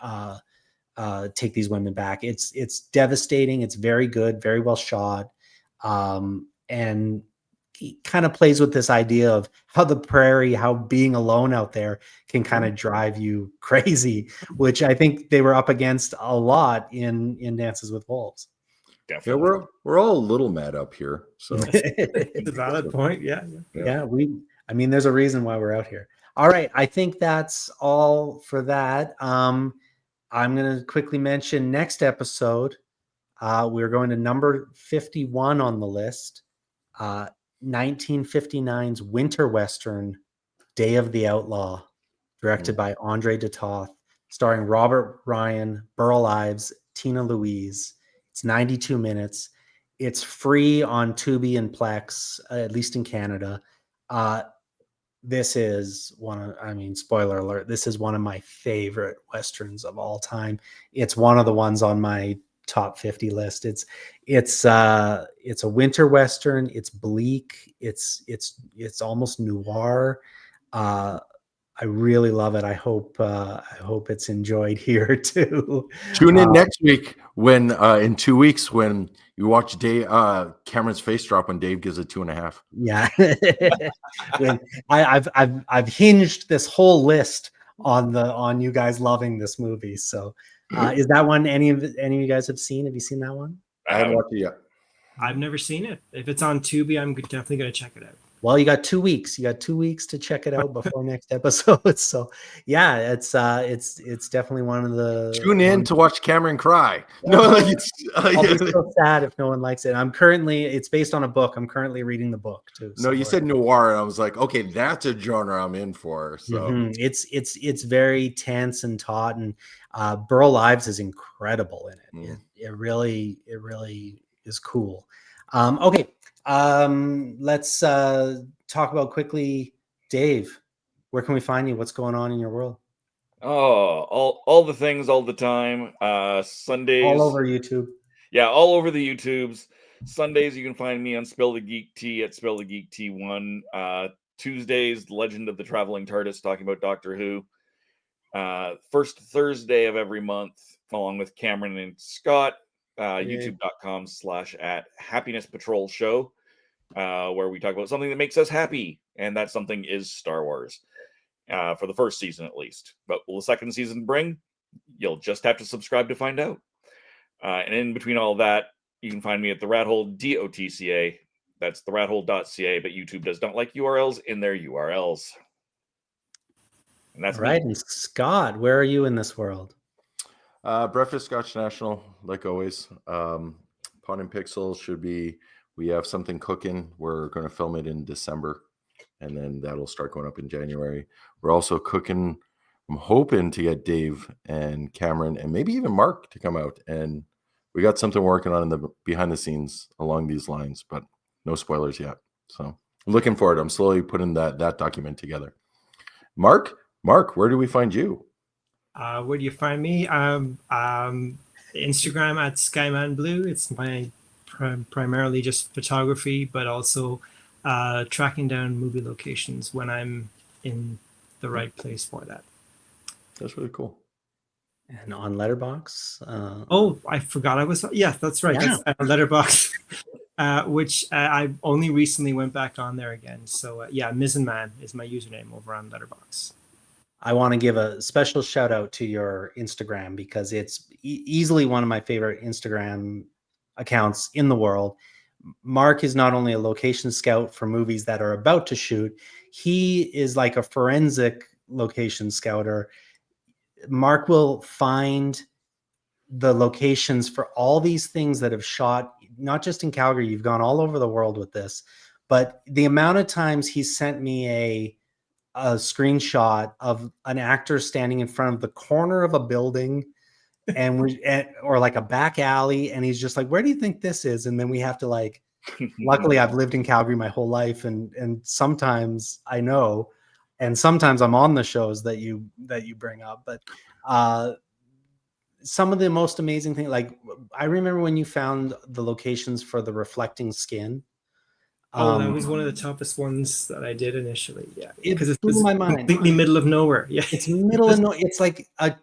take these women back. It's devastating. It's very good, very well shot. And he kind of plays with this idea of how the prairie, how being alone out there can kind of drive you crazy, which I think they were up against a lot in Dances with Wolves. Definitely. Yeah, we're all a little mad up here. So It's a valid point. Yeah. There's a reason why we're out here. All right. I think that's all for that. I'm going to quickly mention next episode. We're going to number 51 on the list. 1959's winter western, Day of the Outlaw, directed by Andre de Toth, starring Robert Ryan, Burl Ives, Tina Louise. It's 92 minutes. It's free on Tubi and Plex, at least in Canada. This is spoiler alert, this is one of my favorite westerns of all time. It's one of the ones on my top 50 list. It's a winter western. It's bleak. It's almost noir. I really love it. I hope it's enjoyed here too. Tune in next week when in 2 weeks when you watch Cameron's face drop when Dave gives it 2.5. Yeah. I've hinged this whole list on you guys loving this movie. So is that one any of you guys have seen? Have you seen that one? I haven't watched it yet. I've never seen it. If it's on Tubi, I'm definitely going to check it out. Well, you got 2 weeks. You got 2 weeks to check it out before next episode. So, yeah, it's definitely one of the Tune in to watch Cameron cry. No, like it's I'll be so sad if no one likes it. It's based on a book. I'm currently reading the book too. No, you said noir, and I was like, okay, that's a genre I'm in for. So it's very tense and taut, and Burl Ives is incredible in it. It really is cool. Okay, let's talk about quickly, Dave. Where can we find you? What's going on in your world? Oh, all the things all the time. Sundays all over YouTube. Yeah, all over the YouTubes. Sundays you can find me on Spill the Geek T at Spill the Geek T1. Tuesdays, The Legend of the Traveling TARDIS, talking about Doctor Who. First Thursday of every month, along with Cameron and Scott. YouTube.com/@Happiness Patrol Show, where we talk about something that makes us happy, and that something is Star Wars. For the first season at least. But will the second season bring? You'll just have to subscribe to find out. And in between all that, you can find me at the Rat Hole DOTCA. That's the rathole.ca, but YouTube does not like URLs in their URLs. And that's right. And Scott, where are you in this world? Breakfast Scotch National, like always. Pawn and Pixel we have something cooking. We're going to film it in December, and then that'll start going up in January. We're also cooking. I'm hoping to get Dave and Cameron and maybe even Mark to come out. And we got something working on in the behind the scenes along these lines, but no spoilers yet. So I'm looking forward. I'm slowly putting that document together. Mark, where do we find you? Where do you find me? Instagram at SkymanBlue. It's my primarily just photography, but also tracking down movie locations when I'm in the right place for that. That's really cool. And on Letterboxd. Oh, I forgot I was. Yeah, that's right. Yeah. That's Letterboxd, which I only recently went back on there again. So yeah, Mizzen Man is my username over on Letterboxd. I want to give a special shout out to your Instagram because it's easily one of my favorite Instagram accounts in the world. Mark is not only a location scout for movies that are about to shoot, he is like a forensic location scouter. Mark will find the locations for all these things that have shot, not just in Calgary, you've gone all over the world with this, but the amount of times he sent me a screenshot of an actor standing in front of the corner of a building or like a back alley, and he's just like, where do you think this is? And then we have to like, luckily I've lived in Calgary my whole life, and sometimes I know, and sometimes I'm on the shows that you bring up, but some of the most amazing things, like I remember when you found the locations for the reflecting skin. Oh, that was one of the toughest ones that I did initially. Yeah, because it blew my mind. Completely middle of nowhere. Yeah, it's middle of nowhere. It's like a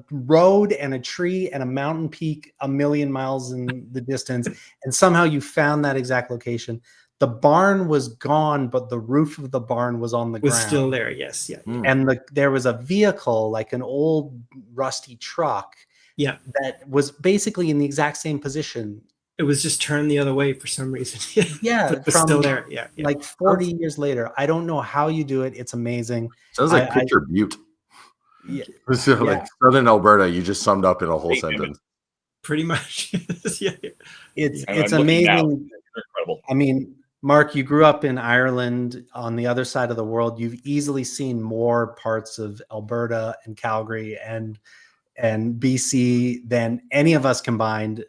road and a tree and a mountain peak a million miles in the distance, and somehow you found that exact location. The barn was gone, but the roof of the barn was on the ground. Was still there. Yes, yeah. And there was a vehicle, like an old rusty truck. Yeah, that was basically in the exact same position. It was just turned the other way for some reason. Yeah, but from still there. Yeah, like 40 years later. I don't know how you do it. It's amazing. Sounds like Picture Butte. Yeah, so like Southern Alberta, you just summed up in a whole sentence. Pretty much. Yeah. It's amazing. Incredible. I mean, Mark, you grew up in Ireland on the other side of the world. You've easily seen more parts of Alberta and Calgary and BC than any of us combined.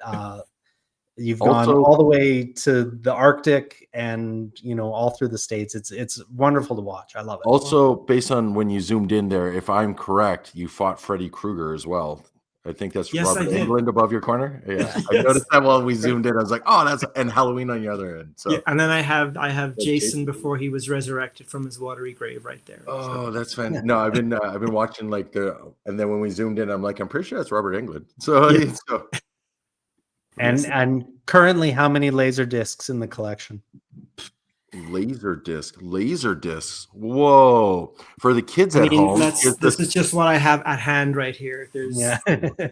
You've gone all the way to the Arctic and, all through the States. It's wonderful to watch. I love it. Also, based on when you zoomed in there, if I'm correct, you fought Freddy Krueger as well. I think that's Robert Englund above your corner. Yeah, I noticed that while we zoomed in. I was like, oh, that's and Halloween on your other end. So, and then I have Jason before he was resurrected from his watery grave right there. Oh, that's fantastic. No, I've been watching and then when we zoomed in, I'm like, I'm pretty sure that's Robert Englund. So. And currently, how many laser discs in the collection? Laser discs. Whoa! For the kids at home, this is just what I have at hand right here.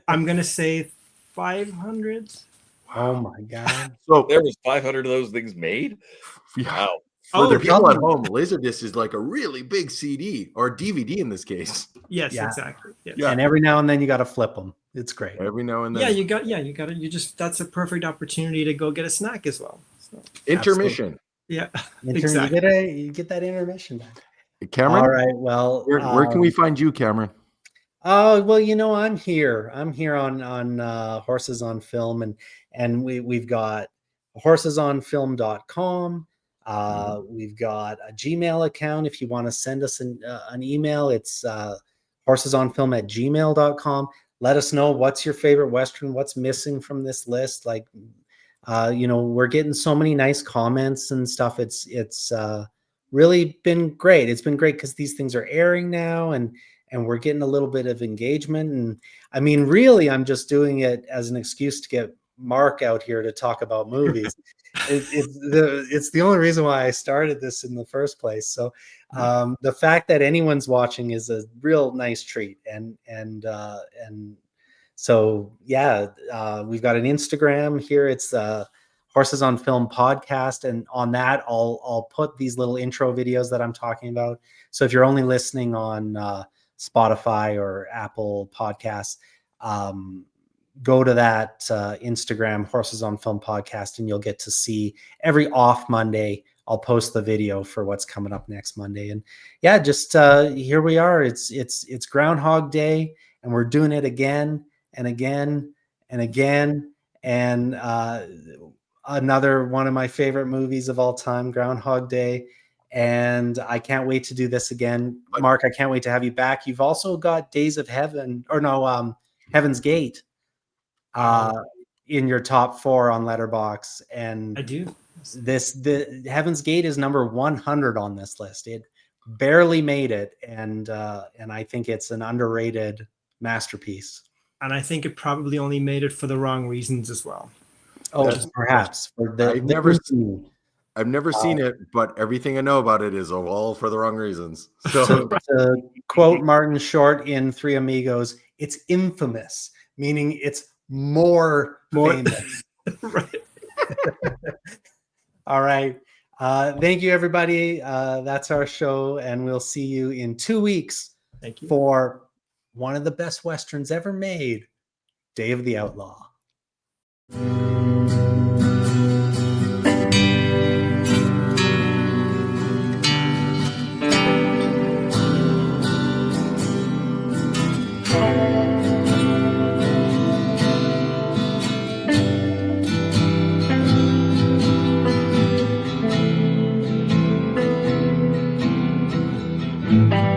I'm gonna say 500. Oh my god! So there was 500 of those things made. Yeah. For the people probably- at home, Laserdisc is like a really big CD or DVD in this case. Yes, Yeah. exactly. Yes. Yeah. And every now and then you got to flip them. It's great. Every now and then. Yeah, you got to that's a perfect opportunity to go get a snack as well. So, Intermission. yeah. Exactly. You get that intermission back. Cameron, All right. Well, where can we find you, Cameron? Oh, well, I'm here. I'm here on Horses on Film, and we've got horsesonfilm.com. We've got a Gmail account. If you want to send us an email, it's horsesonfilm@gmail.com. Let us know what's your favorite Western, what's missing from this list. Like, we're getting so many nice comments and stuff. It's really been great. It's been great because these things are airing now, and we're getting a little bit of engagement. And I mean, really, I'm just doing it as an excuse to get Mark out here to talk about movies. It's the only reason why I started this in the first place. So the fact that anyone's watching is a real nice treat. And so, yeah, we've got an Instagram here. It's Horses on Film podcast. And on that, I'll put these little intro videos that I'm talking about. So if you're only listening on Spotify or Apple Podcasts, go to that Instagram, Horses on Film podcast, and you'll get to see every off Monday. I'll post the video for what's coming up next Monday. And yeah, just here we are. It's Groundhog Day, and we're doing it again and again and again. And another one of my favorite movies of all time, Groundhog Day. And I can't wait to do this again. Mark, I can't wait to have you back. You've also got Days of Heaven, Heaven's Gate in your top 4 on Letterboxd. And I do. The Heaven's Gate is number 100 on this list. It barely made it, and I think it's an underrated masterpiece. And I think it probably only made it for the wrong reasons as well. Oh, perhaps. I've never seen it, but everything I know about it is all for the wrong reasons. So to quote Martin Short in Three Amigos, it's infamous, meaning it's more famous. Right. All right. Thank you, everybody. That's our show, and we'll see you in 2 weeks. Thank you. For one of the best Westerns ever made, Day of the Outlaw. Thank you.